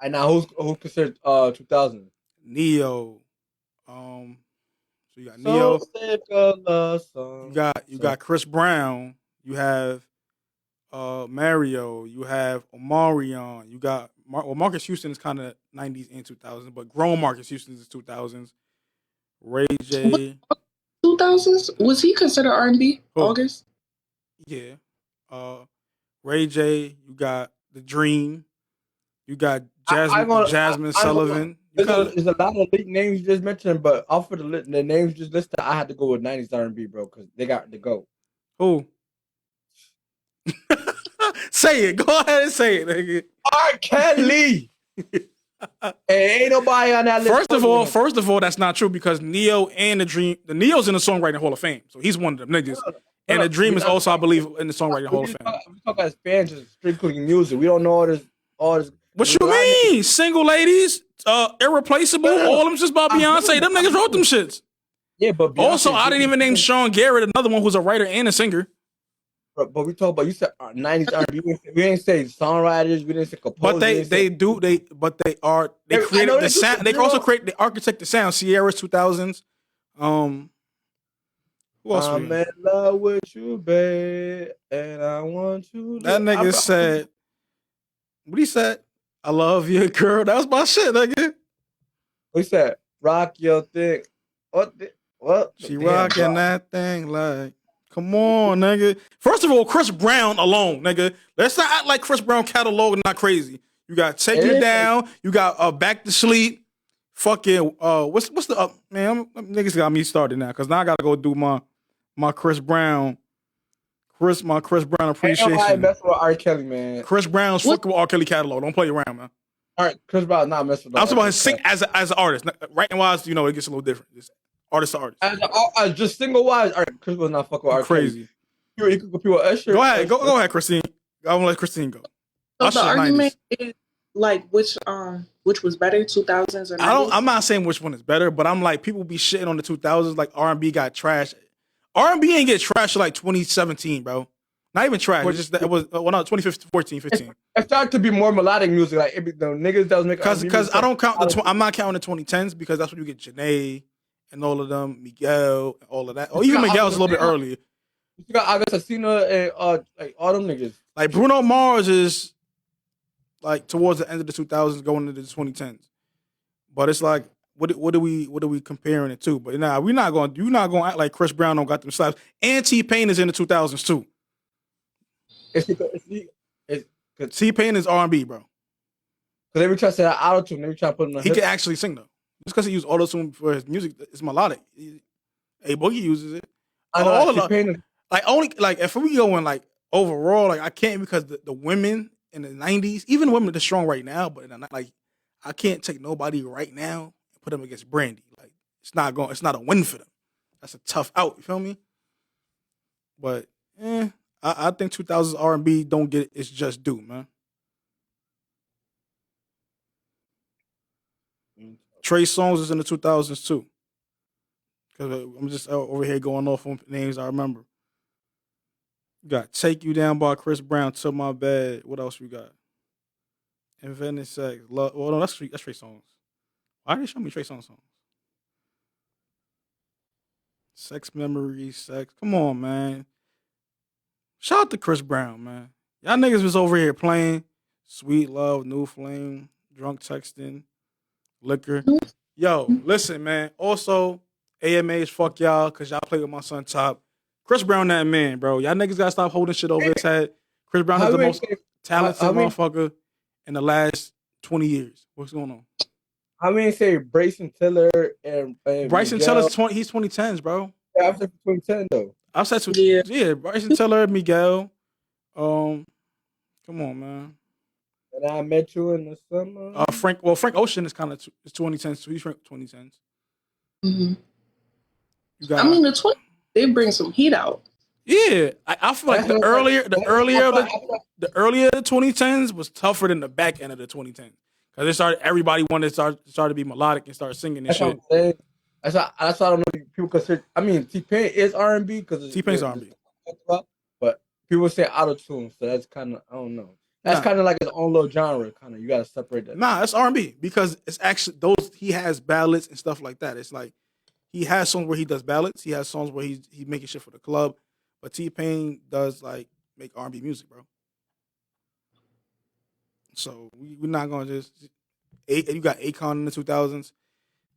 And now who's considered 2000? Neo. So you got Neo. You got Chris Brown. You have Mario. You have Omarion. You got Marcus Houston is kind of 90s and 2000s, but grown Marcus Houston is 2000s. Ray J. 2000s? Was he considered R&B? August? Yeah. Ray J. You got The Dream. You got Jasmine Sullivan. There's a lot of leaked names you just mentioned, but off of the names you just listed, I had to go with 90s R&B, bro, because they got to go. Who? Say it. Go ahead and say it, nigga. R. Kelly. Ain't nobody on that list. First of all, that's not true because Neo and The Dream, the Neo's in the Songwriting Hall of Fame, so he's one of them niggas. And The Dream is also, I believe, in the Songwriting Hall of Fame. We talk about fans just strictly music. We don't know all this. What you mean? Single Ladies, Irreplaceable, all of them just about Beyonce. Them niggas wrote them shits. Yeah, but Beyonce, also, I didn't even name Sean Garrett, another one who's a writer and a singer. But we talk about, you said 90s R&B. We didn't say songwriters. We didn't say composers. But they created the sound. They also create the architect the sound. Sierra's 2000s. Who else? I'm in love with you, babe, and I want you. That nigga said, what he said? I love you, girl. That was my shit, nigga. What he said? Rock your thing. What? She rocking that thing like. Come on, nigga. First of all, Chris Brown alone, nigga. Let's not act like Chris Brown catalog not crazy. You got Take You Down. You got Back to Sleep. Fucking what's the man? Niggas got me started now because now I gotta go do my Chris Brown. My Chris Brown appreciation. I mess with R. Kelly, man. Chris Brown's fucking with R. Kelly catalog. Don't play around, man. All right, Chris Brown not messing with. I'm talking about his sing as an artist. Writing wise, it gets a little different. artist to artist. As just single wise, all right, Chris was not fucking with You R. Kelly. crazy. You could compete with Usher. Go ahead, Christine. I'm gonna let Christine go. So Usher, the argument 90s. is like which was better, 2000s or 90s? I'm not saying which one is better, but I'm like people be shitting on the 2000s like R&B got trashed. R&B ain't get trashed like 2017, bro. Not even trash. It's just that it was 2015, 14, 15. It started to be more melodic music, like the niggas that was making. Because I don't count I'm not counting the 2010s because that's when you get Janae and all of them, Miguel and all of that. Or even Miguel's a little bit earlier. You got Augustina and like all them niggas. Like Bruno Mars is like towards the end of the 2000s, going into the 2010s. But it's like, what are we comparing it to? But nah, you're not going to act like Chris Brown don't got them slaps. And T-Pain is in the 2000s too. T-Pain is R&B, bro. Because every time I say auto-tune, every time I put in he can actually sing though. Just because he used auto-tune for his music, it's melodic. A Boogie uses it. I know, all of T-Pain if we go in like overall, like I can't because the women in the 90s, even women that are strong right now, but like I can't take nobody right now and put them against Brandy. Like it's not a win for them. That's a tough out. You feel me? But I think 2000s R&B don't get its just due, man. Trey Songz is in the 2000s too. Because I'm just over here going off on names I remember. You got Take You Down by Chris Brown, To My Bed. What else we got? Invented Sex. Love. Well, no, that's Trey Songz. Why did they show me Trey Songz songs? Sex Memories, Sex. Come on, man. Shout out to Chris Brown, man. Y'all niggas was over here playing Sweet Love, New Flame, Drunk Texting, Liquor. Yo, listen, man. Also, AMAs, fuck y'all, because y'all play with my son Top. Chris Brown, that man, bro. Y'all niggas gotta stop holding shit over his head. Chris Brown is the most talented motherfucker in the last 20 years. What's going on? I mean, say Bryson Tiller and Bryson Tiller's he's 2010s, bro. Yeah, I said 2010 though. I said yeah, Bryson Tiller, Miguel. Come on, man. And I Met You in the Summer. Frank Ocean is kind of 2010s too. He's 2010s. Mm-hmm. The 20s they bring some heat out. Yeah, I feel like the earlier the 2010s was tougher than the back end of the 2010s because everybody wanted to start to be melodic and start singing and shit. That's why I don't know if people consider. I mean, T-Pain is R&B because T-Pain's R&B, but people say auto tune, so that's kind of I don't know. That's kind of like his own little genre. Kind of you got to separate that. Nah, it's R&B because it's actually he has ballads and stuff like that. It's like he has songs where he does ballads. He has songs where he's making shit for the club. But T-Pain does like make R&B music, bro. So we're not gonna just. You got Akon in the 2000s.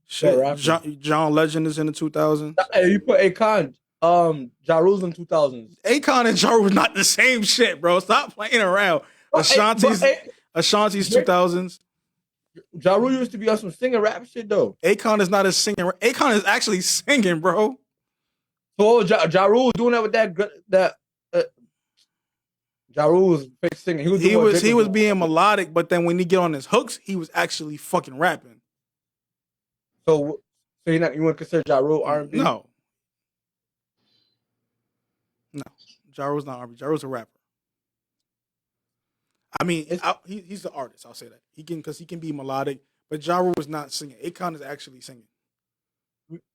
Shit, John Legend is in the 2000s. Hey, you put Akon, Ja Rule's in 2000s. Akon and Ja Rule not the same shit, bro. Stop playing around. Ashanti's 2000s. Ja Rule used to be on some singing rap shit though. Akon is not a singer. Akon is actually singing, bro. So Ja Rule was doing that with that Ja Rule was fake singing. He was being melodic, but then when he get on his hooks, he was actually fucking rapping. So you wouldn't consider Ja Rule R&B? No. Ja Rule's not R&B. Ja Rule's a rapper. I mean, he's an artist. I'll say that he can be melodic, but Ja Rule is not singing. Akon is actually singing.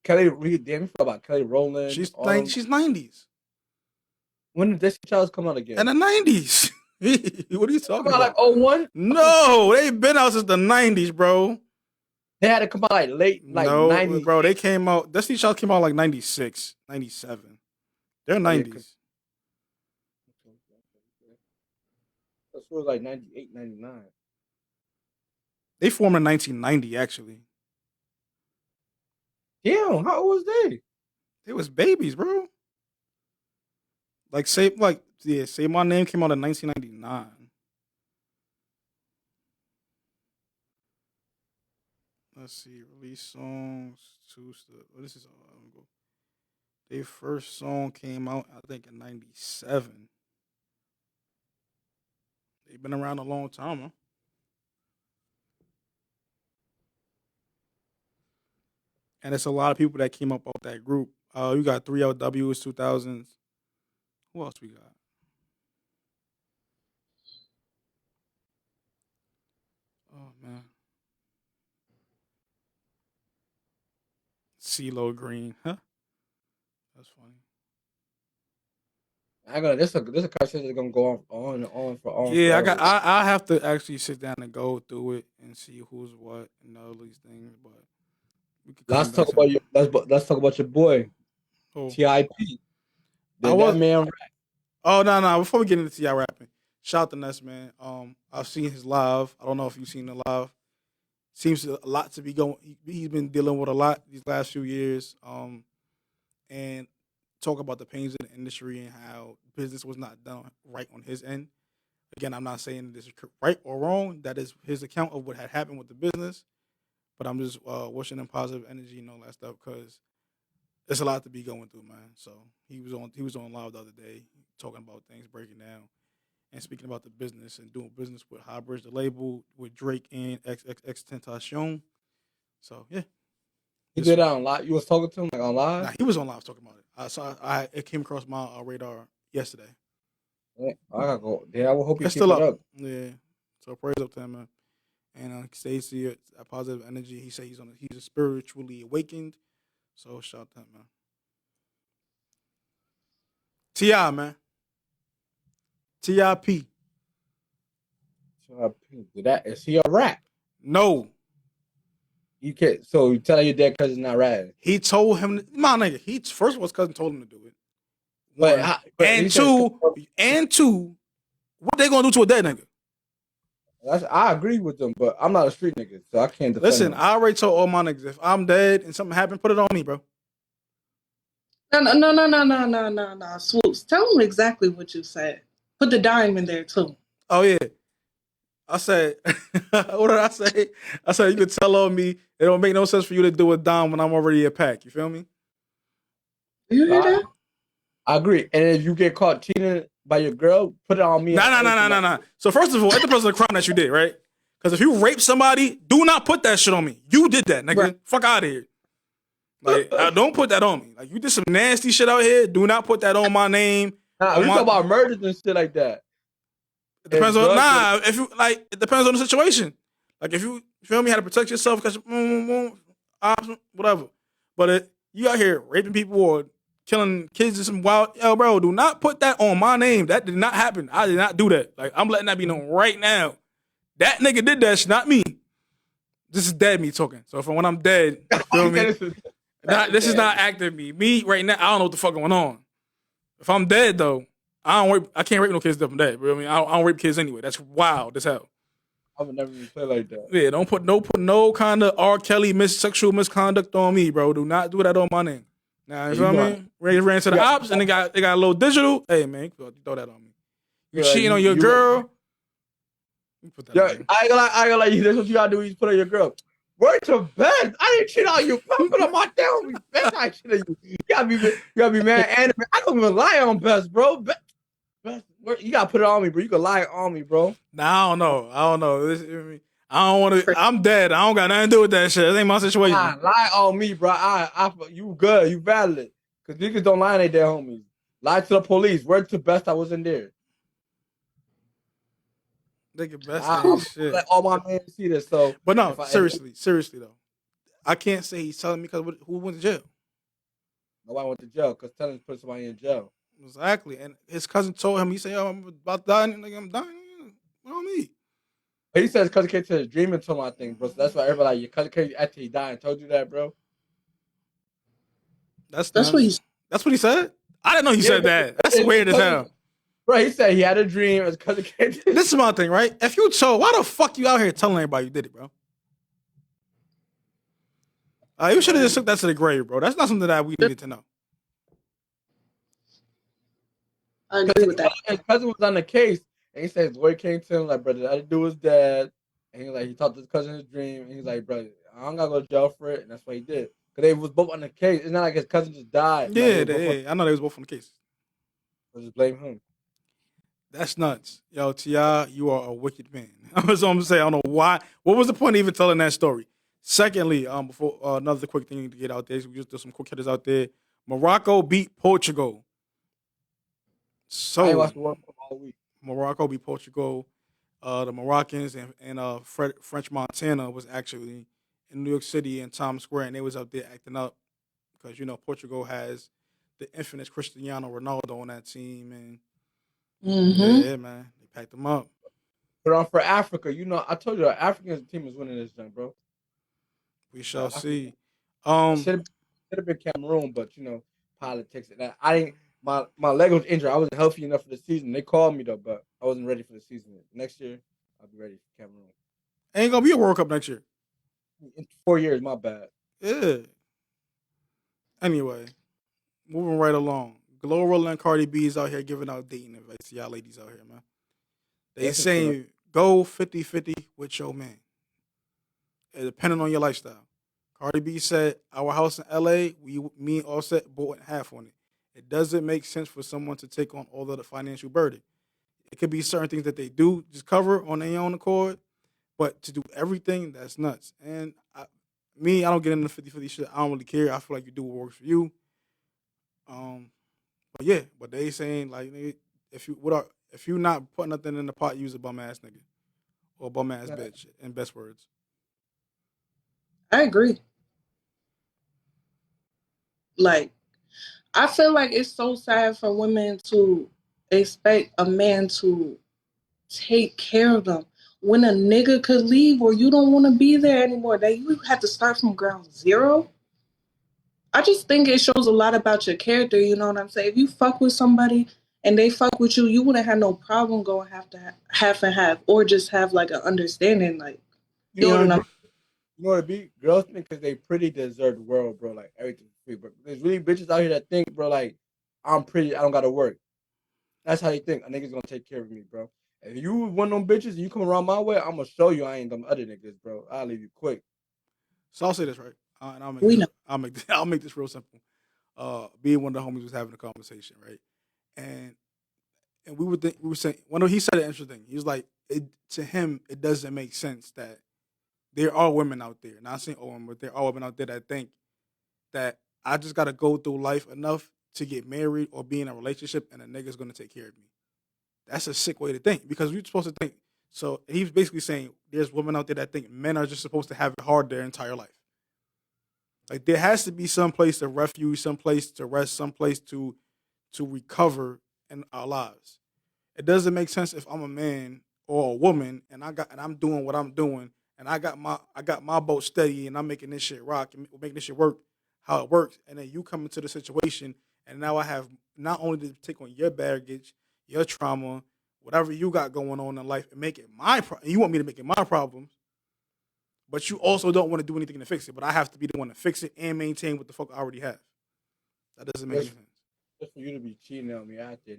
Kelly, damn, you forgot about Kelly Rowland. She's 90s. When did Destiny Child come out again? In the 90s. What are you talking about? Like 01? No, they've been out since the 90s, bro. They had to come out like late, like 90s. Bro, they came out. Destiny Child came out like 96, 97. They're 90s. That was like 98, 99. They formed in 1990, actually. Damn, how old was they? They was babies, bro. Say My Name came out in 1999. Let's see, release songs. This is their first song came out, I think, in 97. They've been around a long time, huh? And it's a lot of people that came up off that group. You got 3LWs, 2000s. Who else we got? Oh man, CeeLo Green, huh? That's funny. I gonna this a conversation that's gonna go on and on for on. Yeah, forever. I have to actually sit down and go through it and see who's what and all these things. But we could Let's come talk back about to your let's talk about your boy oh, TIP. I Did was that man? oh no. Before we get into Ti rapping, shout out to Ness, man. I've seen his live. I don't know if you've seen the live. Seems a lot to be going. He's been dealing with a lot these last few years. And talk about the pains of the industry and how business was not done right on his end. Again, I'm not saying this is right or wrong. That is his account of what had happened with the business. But I'm just wishing him positive energy and all that stuff because it's a lot to be going through, man. So he was on live the other day talking about things, breaking down and speaking about the business and doing business with High Bridge, the label, with Drake and XXXTentacion. So yeah, He did that on live. You was talking to him like on live. nah, he was on live talking about it. So it came across my radar yesterday. Yeah, I gotta go. Yeah, I will hope you It's keep still it up. Yeah. So praise up to him, man. And Stacey, a positive energy. He said he's spiritually awakened. So shout out to him, man. T.I., man. TIP. Did that is he a rap? No. You can't. So you tell your dad cousin's not rapping. He told him, my nigga, first of all, his cousin told him to do it. But, One. but and two, what they gonna do to a dead nigga? I agree with them, but I'm not a street nigga, so I can't defend Listen, them. I already told all my niggas, if I'm dead and something happened, put it on me, bro. No. Swoops, tell him exactly what you said. Put the dime in there too. Oh yeah. I said, what did I say? I said, you could tell on me, it don't make no sense for you to do a dime when I'm already a pack. You feel me? You hear that? I agree. And if you get caught cheating by your girl, put it on me. Nah. So first of all, it depends on the crime that you did, right? Because if you rape somebody, do not put that shit on me. You did that, nigga. Right. Fuck out of here. Like, don't put that on me. Like, you did some nasty shit out here. Do not put that on my name. Nah, we talk about murders and shit like that. It depends on if you like. It depends on the situation. Like if you feel me, how to protect yourself because whatever. But you out here raping people or killing kids and some wild. Yo, bro, do not put that on my name. That did not happen. I did not do that. Like I'm letting that be known right now. That nigga did that shit, not me. This is dead me talking. So when I'm dead, you feel me? This is not active me. Me right now, I don't know what the fuck going on. If I'm dead though. I can't rape no kids if I'm dead. I mean, I don't rape kids anyway. That's wild as hell. I would never even play like that. Yeah, don't put no kind of R. Kelly sexual misconduct on me, bro. Do not do that on my name. Now, you know what I mean? Ran to the ops and they got a little digital. Hey, man, throw that on me. You cheating on your girl? You put that on me. I ain't gonna lie. That's what you gotta do. You put on your girl. Word to bed. I didn't cheat on you. Put on my damn bitch. I cheat on you. You gotta be mad. And I don't even lie on best, bro. You gotta put it on me, bro. You can lie on me, bro. Nah, I don't know. I don't want to. I'm dead. I don't got nothing to do with that shit. This ain't my situation. Nah, lie on me, bro. You good. You valid. Because niggas don't lie on their dead homies. Lie to the police. Word to best. I wasn't there. Nigga, best shit. Let all my men see this. So, but no, seriously though, I can't say he's telling me because who went to jail. Nobody went to jail because telling put somebody in jail. Exactly, and his cousin told him. He said, "Yo, I'm about to die. Nigga, I'm dying. What on me?" He says cousin came to his dream and told him, I think, bro. So that's why everybody like your cousin came after he died and told you that, bro. That's what he said. I didn't know he said that. That's weird as hell. Bro, he said he had a dream. His cousin came. This is my thing, right? If you told, why the fuck you out here telling everybody you did it, bro? You should have just took that to the grave, bro. That's not something that we needed to know. I agree with that. His cousin was on the case, and he said his lawyer came to him like, brother, I didn't do his dad. And he like he talked to his cousin his dream, and he's like, brother, I don't gotta go to jail for it, and that's what he did. Cause they was both on the case. It's not like his cousin just died. Yeah, I know they was both on the case. So just blame him. That's nuts. Yo, T.I., you are a wicked man. That's what I'm saying. I don't know why. What was the point of even telling that story? Secondly, before another quick thing to get out there, so we just do some quick hitters out there. Morocco beat Portugal. I ain't So watched the World Cup all week. Morocco beat Portugal. The Moroccans and French Montana was actually in New York City in Times Square, and they was out there acting up because Portugal has the infamous Cristiano Ronaldo on that team, and yeah, man, they packed them up. But for Africa, I told you the African team is winning this thing, bro. We shall see. Should have been Cameroon, but politics and that. I didn't. My leg was injured. I wasn't healthy enough for the season. They called me though, but I wasn't ready for the season. Next year, I'll be ready for Cameroon. Ain't gonna be a World Cup next year. In 4 years, my bad. Yeah. Anyway, moving right along. Glorilla and Cardi B is out here giving out dating advice to y'all ladies out here, man. They saying go 50-50 with your man. Depending on your lifestyle. Cardi B said, our house in LA, me and Offset bought half on it. It doesn't make sense for someone to take on all of the financial burden. It could be certain things that they do just cover on their own accord, but to do everything, that's nuts. And I don't get into 50-50 shit. I don't really care. I feel like you do what works for you. But yeah, but they saying like if you not putting nothing in the pot, use a bum ass nigga or bum ass bitch in best words. I agree. Like, I feel like it's so sad for women to expect a man to take care of them when a nigga could leave or you don't want to be there anymore. That you have to start from ground zero. I just think it shows a lot about your character. You know what I'm saying? If you fuck with somebody and they fuck with you, you wouldn't have no problem going half and half, or just have like an understanding. Like, you know what it be? Girls think because they pretty deserve the world, bro. Like everything free, bro. There's really bitches out here that think, bro, like I'm pretty, I don't gotta work. That's how you think a nigga's gonna take care of me, bro. If you one of them bitches and you come around my way, I'm gonna show you I ain't them other niggas, bro. I'll leave you quick. So I'll say this right, and I'll make this real simple. Being one of the homies was having a conversation, right, and we were saying, he said it interesting. He was like, to him, it doesn't make sense that there are women out there, not saying all women, but there are women out there that think that I just got to go through life enough to get married or be in a relationship and a nigga's going to take care of me. That's a sick way to think because we're supposed to think. So he's basically saying there's women out there that think men are just supposed to have it hard their entire life. Like there has to be some place to refuge, some place to rest, some place to recover in our lives. It doesn't make sense if I'm a man or a woman and I'm doing what I'm doing and I got my boat steady and I'm making this shit rock and making this shit work how it works, and then you come into the situation and now I have not only to take on your baggage, your trauma, whatever you got going on in life, and make it you want me to make it my problems, but you also don't want to do anything to fix it. But I have to be the one to fix it and maintain what the fuck I already have. That doesn't make any sense. Just for you to be cheating on me out there,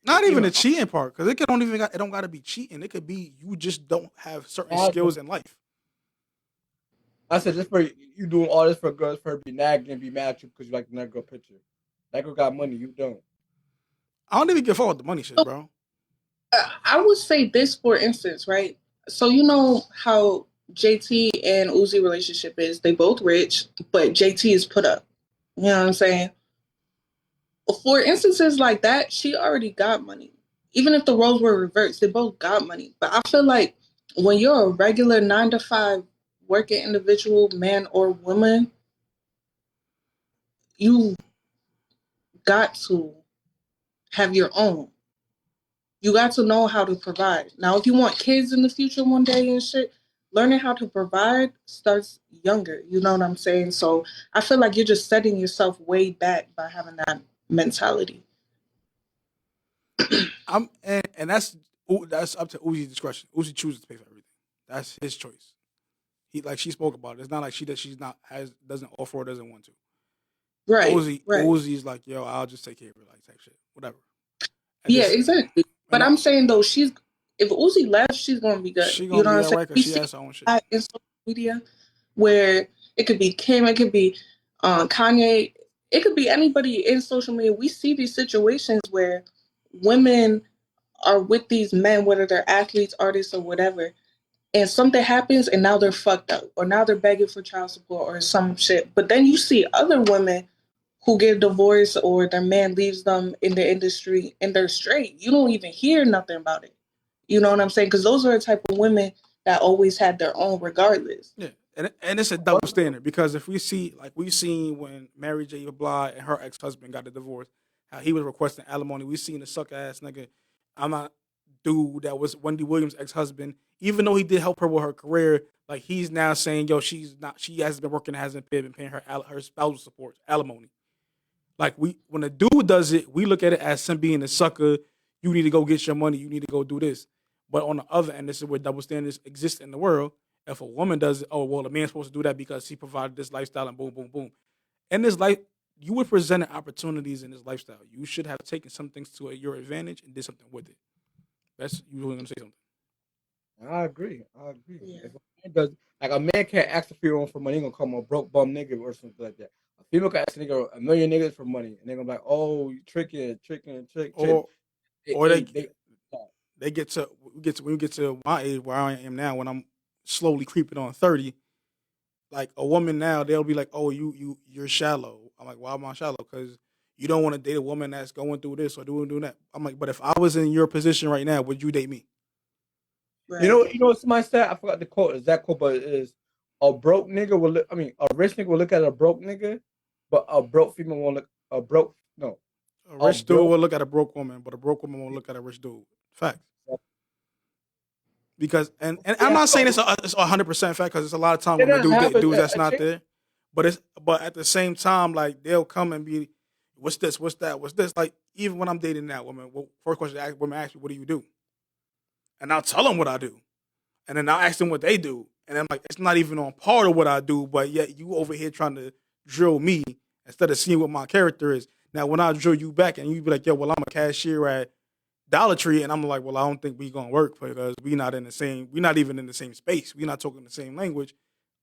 not even the cheating part, because it don't got to be cheating. It could be you just don't have certain skills in life. I said just for you doing all this for girls, for her to be nagging and be mad at you because you like the that girl picture. That girl got money, you don't. I don't even give a fuck with the money shit, bro. I would say this, for instance, right? So you know how JT and Uzi relationship is. They both rich, but JT is put up. You know what I'm saying? For instances like that, she already got money. Even if the roles were reversed, they both got money. But I feel like when you're a regular 9 to 5 working individual, man or woman, you got to have your own. You got to know how to provide. Now, if you want kids in the future one day and shit, learning how to provide starts younger. You know what I'm saying? So I feel like you're just setting yourself way back by having that mentality. And that's up to Uzi's discretion. Uzi chooses to pay for everything. That's his choice. She spoke about it. It's not like doesn't offer or doesn't want to. Right. Uzi's like, yo, I'll just take care of it, like type shit, whatever. Exactly. But I'm saying though, if Uzi left, she's gonna be good. She's gonna be alright because she has her own shit. In social media, where it could be Kim, it could be Kanye, it could be anybody in social media. We see these situations where women are with these men, whether they're athletes, artists, or whatever, and something happens and now they're fucked up or now they're begging for child support or some shit. But then you see other women who get divorced or their man leaves them in the industry and they're straight. You don't even hear nothing about it. You know what I'm saying? Because those are the type of women that always had their own regardless. Yeah, and it's a double standard because if we see, like we seen when Mary J. Blige and her ex-husband got a divorce, how he was requesting alimony. We seen the suck ass nigga, I'm not dude that was Wendy Williams' ex-husband, even though he did help her with her career. Like he's now saying, yo, she hasn't been working, hasn't been paying her spousal support, alimony. Like when a dude does it, we look at it as him being a sucker. You need to go get your money. You need to go do this. But on the other end, this is where double standards exist in the world. If a woman does it, oh well, the man's supposed to do that because he provided this lifestyle and boom, boom, boom. In this life, you were presented opportunities in this lifestyle. You should have taken some things to your advantage and did something with it. That's you were gonna say something. I agree. Yeah. If a man does, like a man can't ask a female for money, he gonna call him a broke bum nigga or something like that. A female can ask a nigga a million niggas for money, and they're gonna be like, "Oh, you tricking. Or they get to when we get to my age where I am now, when I'm slowly creeping on 30. Like a woman now, they'll be like, "Oh, you're shallow." I'm like, "Why am I shallow?" Because you don't want to date a woman that's going through this or doing that. I'm like, "But if I was in your position right now, would you date me?" Right. You know what somebody said? I forgot the quote, exact quote, but it is a broke nigga will look. I mean, a rich nigga will look at a broke nigga, but a broke female won't look. A broke no, A a rich dude broke. will look at a broke woman, but a broke woman won't look at a rich dude. Fact. Because and I'm Yeah, not saying it's 100% fact because it's a lot of times it when the doesn't have dudes that's a not chick. there, but at the same time like they'll come and be, what's this, what's that, what's this? Like even when I'm dating that woman, first question women ask me, what do you do? And I'll tell them what I do, and then I'll ask them what they do, and I'm like, it's not even on par of what I do, but yet you over here trying to drill me instead of seeing what my character is. Now when I drill you back and you be like, yo, well I'm a cashier at Dollar Tree, and I'm like, well, I don't think we gonna work because we're not even in the same space. We're not talking the same language,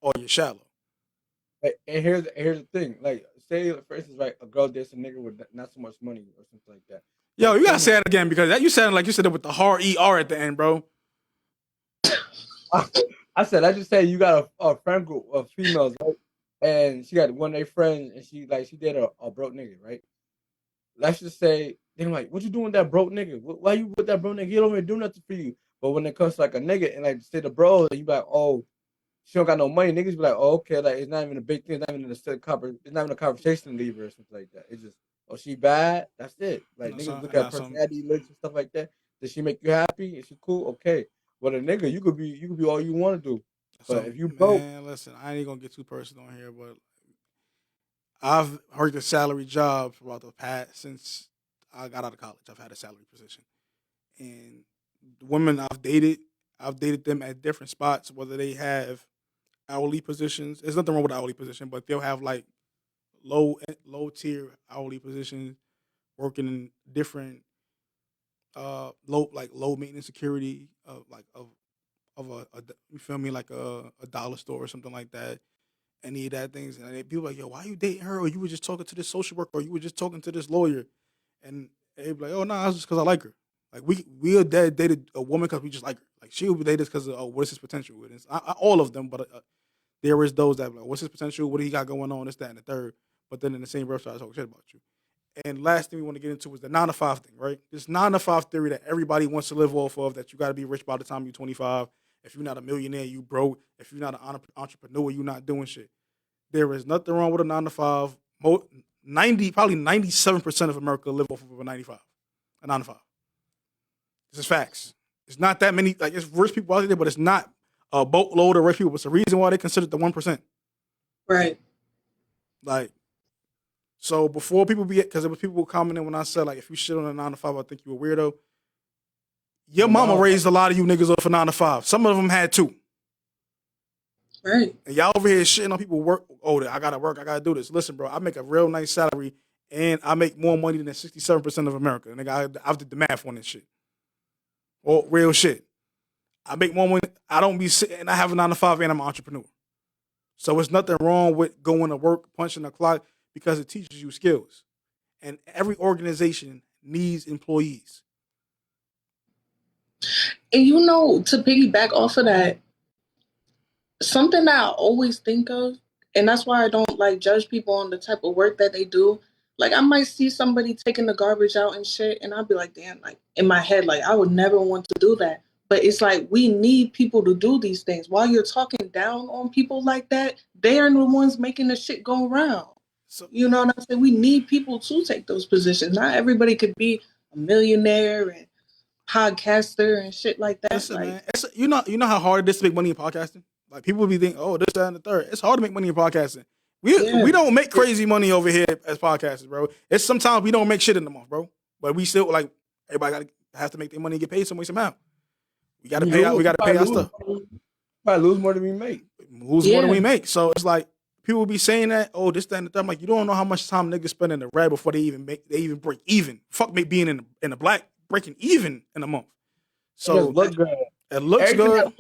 or you're shallow. And here's the thing. Like, say for instance, right, a girl dates a nigga with not so much money or something like that. Yo, But you gotta say that again because that you sounded like you said it with the hard ER at the end, bro. I said, I just say you got a friend group of females, right? And she got one of their friends, and she did a broke nigga, right? Let's just say they're like, "What you doing with that broke nigga? Why you with that broke nigga? He don't even do nothing for you." But when it comes to like a nigga and like say the bros, you be like, "Oh, she don't got no money." Niggas be like, "Oh, okay, like it's not even a big thing. It's not even it's not even a conversation to leave her or something like that. It's just, oh, she bad. That's it. Like niggas look at personality, looks and stuff like that. Does she make you happy? Is she cool? Okay. But a nigga, you could be all you want to do. But if you broke, man, listen, I ain't gonna get too personal on here, but I've worked a salary job for about the past since I got out of college. I've had a salary position, and the women I've dated them at different spots, whether they have hourly positions. There's nothing wrong with the hourly position, but they'll have like low tier hourly positions, working in different low maintenance security of a you feel me, like a dollar store or something like that. Any of that things, and people like, yo, why you dating her? Or you were just talking to this social worker, or you were just talking to this lawyer, and they be like, oh no, nah, it's just because I like her. Like we'll dated a woman because we just like her. Like she'll be dated because of, oh, what's his potential? And it's all of them, but there is those that be like, what's his potential? What do he got going on? This, that, and the third. But then in the same breath, I talk shit about you. And last thing we want to get into is the 9 to 5 thing, right? This 9 to 5 theory that everybody wants to live off of, that you got to be rich by the time you're 25. If you're not a millionaire, you broke. If you're not an entrepreneur, you're not doing shit. There is nothing wrong with a 9 to 5. 97% of America live off of a 95, a 9 to 5. This is facts. It's not that many, like it's rich people out there, but it's not a boatload of rich people. It's the reason why they consider the 1%. Right. Like, so before people because there was people commenting when I said, like, if you shit on a 9 to 5, I think you a weirdo. Your mama raised a lot of you niggas off a 9 to 5. Some of them had 2. Right. And y'all over here shitting on people work. Oh, I gotta work. I gotta do this. Listen, bro, I make a real nice salary, and I make more money than 67% of America. Nigga, I did the math on this shit. Well, real shit. I make more money. I don't be sitting. I have a 9 to 5, and I'm an entrepreneur. So it's nothing wrong with going to work, punching the clock, because it teaches you skills. And every organization needs employees. And to piggyback off of that, something that I always think of, and that's why I don't like judge people on the type of work that they do. Like I might see somebody taking the garbage out and shit, and I'll be like, damn, like in my head, like I would never want to do that. But it's like we need people to do these things. While you're talking down on people like that, they are the ones making the shit go around. So You know what I'm saying? We need people to take those positions. Not everybody could be a millionaire and podcaster and shit like that. listen, Like, man. You know how hard it is to make money in podcasting. Like people be thinking, oh, this, that, and the third. It's hard to make money in podcasting. yeah, We don't make crazy money over here as podcasters, bro. It's sometimes we don't make shit in the month, bro. But we still like everybody have to make their money and get paid some way somehow. We gotta pay out. We gotta pay our stuff. Probably lose more than we make. Lose more than we make. So it's like people be saying that, oh, this, that, and the third. I'm like, you don't know how much time niggas spend in the red before they even break even. Fuck me being in the black breaking even in a month. So It look good. It looks good.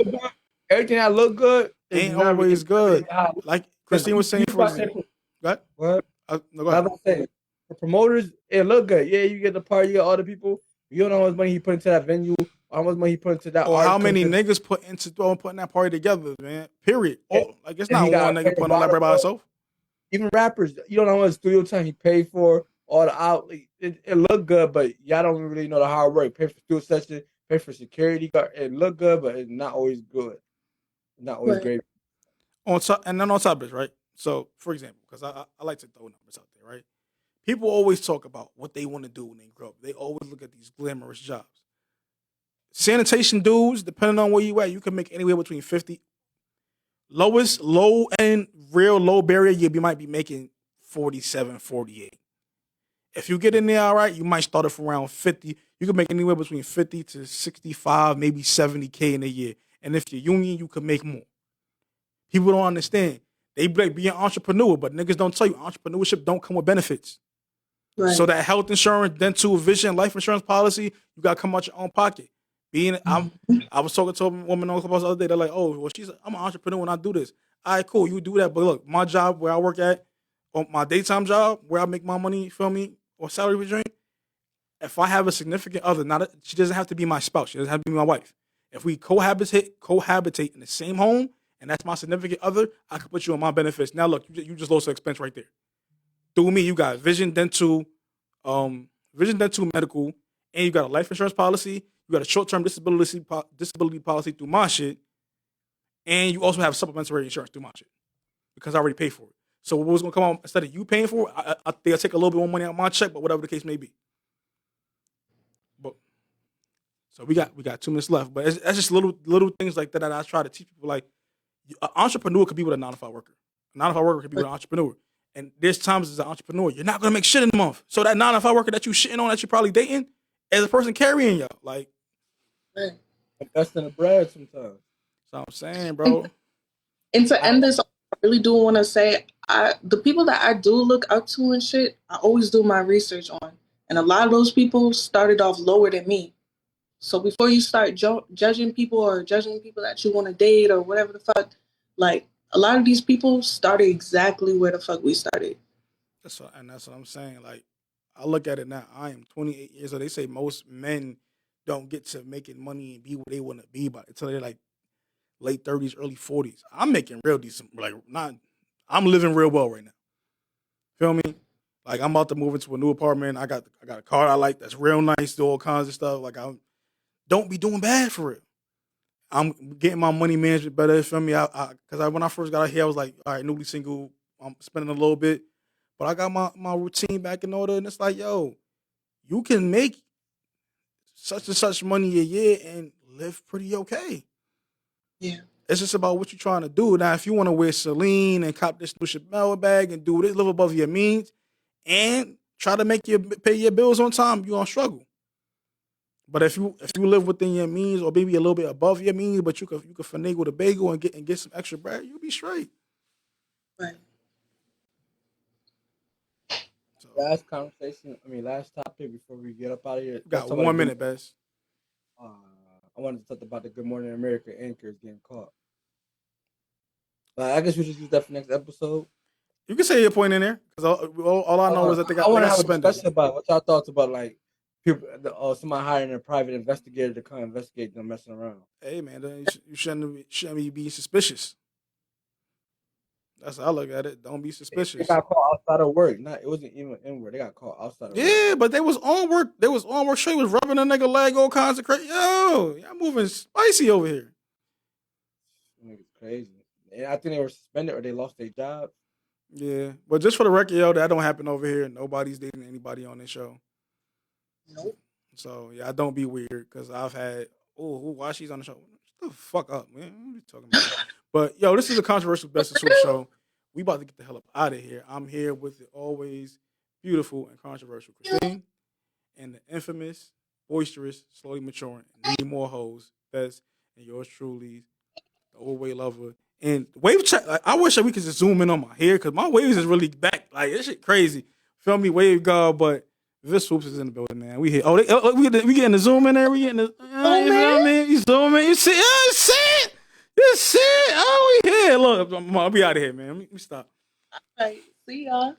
Everything that look good Ain't always good. Like Christine was saying, for example. What? What? No, go ahead. I was saying, for promoters, it look good. Yeah, you get the party, you get all the people. You don't know how much money he put into that venue, how much money he put into that. Or how many niggas putting that party together, man. Period. Oh, like it's not one nigga putting on that bread by himself. Even rappers, you don't know how much studio time he paid for, all the out. It look good, but y'all don't really know the hard work. Pay for studio session, pay for security guard. It look good, but it's not always good. Not always great. On top of this, right? So, for example, because I like to throw numbers out there, right? People always talk about what they want to do when they grow up. They always look at these glamorous jobs. Sanitation dudes, depending on where you at, you can make anywhere between 50. Lowest, low end, real low barrier, you might be making 47, 48. If you get in there all right, you might start off around 50. You can make anywhere between 50 to 65, maybe 70K in a year. And if you're union, you can make more. People don't understand. They be an entrepreneur, but niggas don't tell you entrepreneurship don't come with benefits. Right. So that health insurance, dental, vision, life insurance policy, you got to come out your own pocket. I was talking to a woman on the other day. They're like, oh, well, I'm an entrepreneur and I do this. All right, cool, you do that. But look, my job where I work at, or my daytime job where I make my money, you feel me, or salary regime, if I have a significant other, she doesn't have to be my spouse. She doesn't have to be my wife. If we cohabitate in the same home, and that's my significant other, I can put you on my benefits. Now, look, you just lost an expense right there. Through me, you got vision, dental, medical, and you got a life insurance policy. You got a short-term disability policy through my shit, and you also have supplementary insurance through my shit because I already paid for it. So what was going to come out instead of you paying for it, I think I'll take a little bit more money out of my check, but whatever the case may be. But so we got 2 minutes left, but that's just little things like that I try to teach people. Like, an entrepreneur could be with a 9-to-5 worker. A 9-to-5 worker could be with an entrepreneur. And there's times as an entrepreneur, you're not going to make shit in a month. So that 9-to-5 worker that you shitting on, that you're probably dating, is a person carrying you. Like, invest in the bread sometimes. That's what I'm saying, bro. And to end this, I really do want to say, the people that I do look up to and shit, I always do my research on. And a lot of those people started off lower than me. So before you start judging people or judging people that you want to date or whatever the fuck, like, a lot of these people started exactly where the fuck we started. That's what I'm saying. Like, I look at it now. I am 28 years old. They say most men don't get to making money and be what they want to be by until they're like late 30s, early 40s. I'm making real decent. Like, I'm living real well right now. Feel me? Like, I'm about to move into a new apartment. I got a car I like that's real nice, do all kinds of stuff. Like, I don't be doing bad for it. I'm getting my money management better. Feel me? Because when I first got out here, I was like, all right, newly single. I'm spending a little bit, but I got my routine back in order, and it's like, yo, you can make such and such money a year and live pretty okay. Yeah. It's just about what you're trying to do. Now, if you want to wear Celine and cop this new Chanel bag and do this, live above your means, and try to pay your bills on time, you're gonna struggle. But if you live within your means or maybe a little bit above your means, but you could finagle the bagel and get some extra bread, you'll be straight. Right. So, last topic before we get up out of here. Got 1 minute, Bess. I wanted to talk about the Good Morning America anchors getting caught. I guess we just use that for next episode. You can say your point in there because all I know is that they got suspended. I want to have a discussion about what y'all thoughts about, like, people, somebody hiring a private investigator to come investigate them messing around. Hey man, you shouldn't be suspicious. That's how I look at it. Don't be They suspicious. got caught outside of work. It wasn't even in work. They got caught outside of work. Yeah, but they was on work. They was on work. She was rubbing a nigga leg, all kinds of crazy. Yo, y'all moving spicy over here. Niggas crazy. And I think they were suspended or they lost their job. Yeah, but just for the record, yo, that don't happen over here. Nobody's dating anybody on this show. Nope. So yeah, don't be weird because I've had why she's on the show. Shut the fuck up, man. What are you talking about? But yo, this is a controversial best of swoop show. We about to get the hell up out of here. I'm here with the always beautiful and controversial Christine and the infamous, boisterous, slowly maturing, need more hoes. Best and yours truly, the old way lover. And wave check. Like, I wish that we could just zoom in on my hair because my waves is really back. Like this shit crazy. Feel me, wave god, but. This swoops is in the building, man. We hit. We getting the zoom in there. We getting the. You feel me? You zoom in. You see? You see it? You see it? Oh, we here. Look, I'll be out of here, man. Let me stop. All right. See y'all.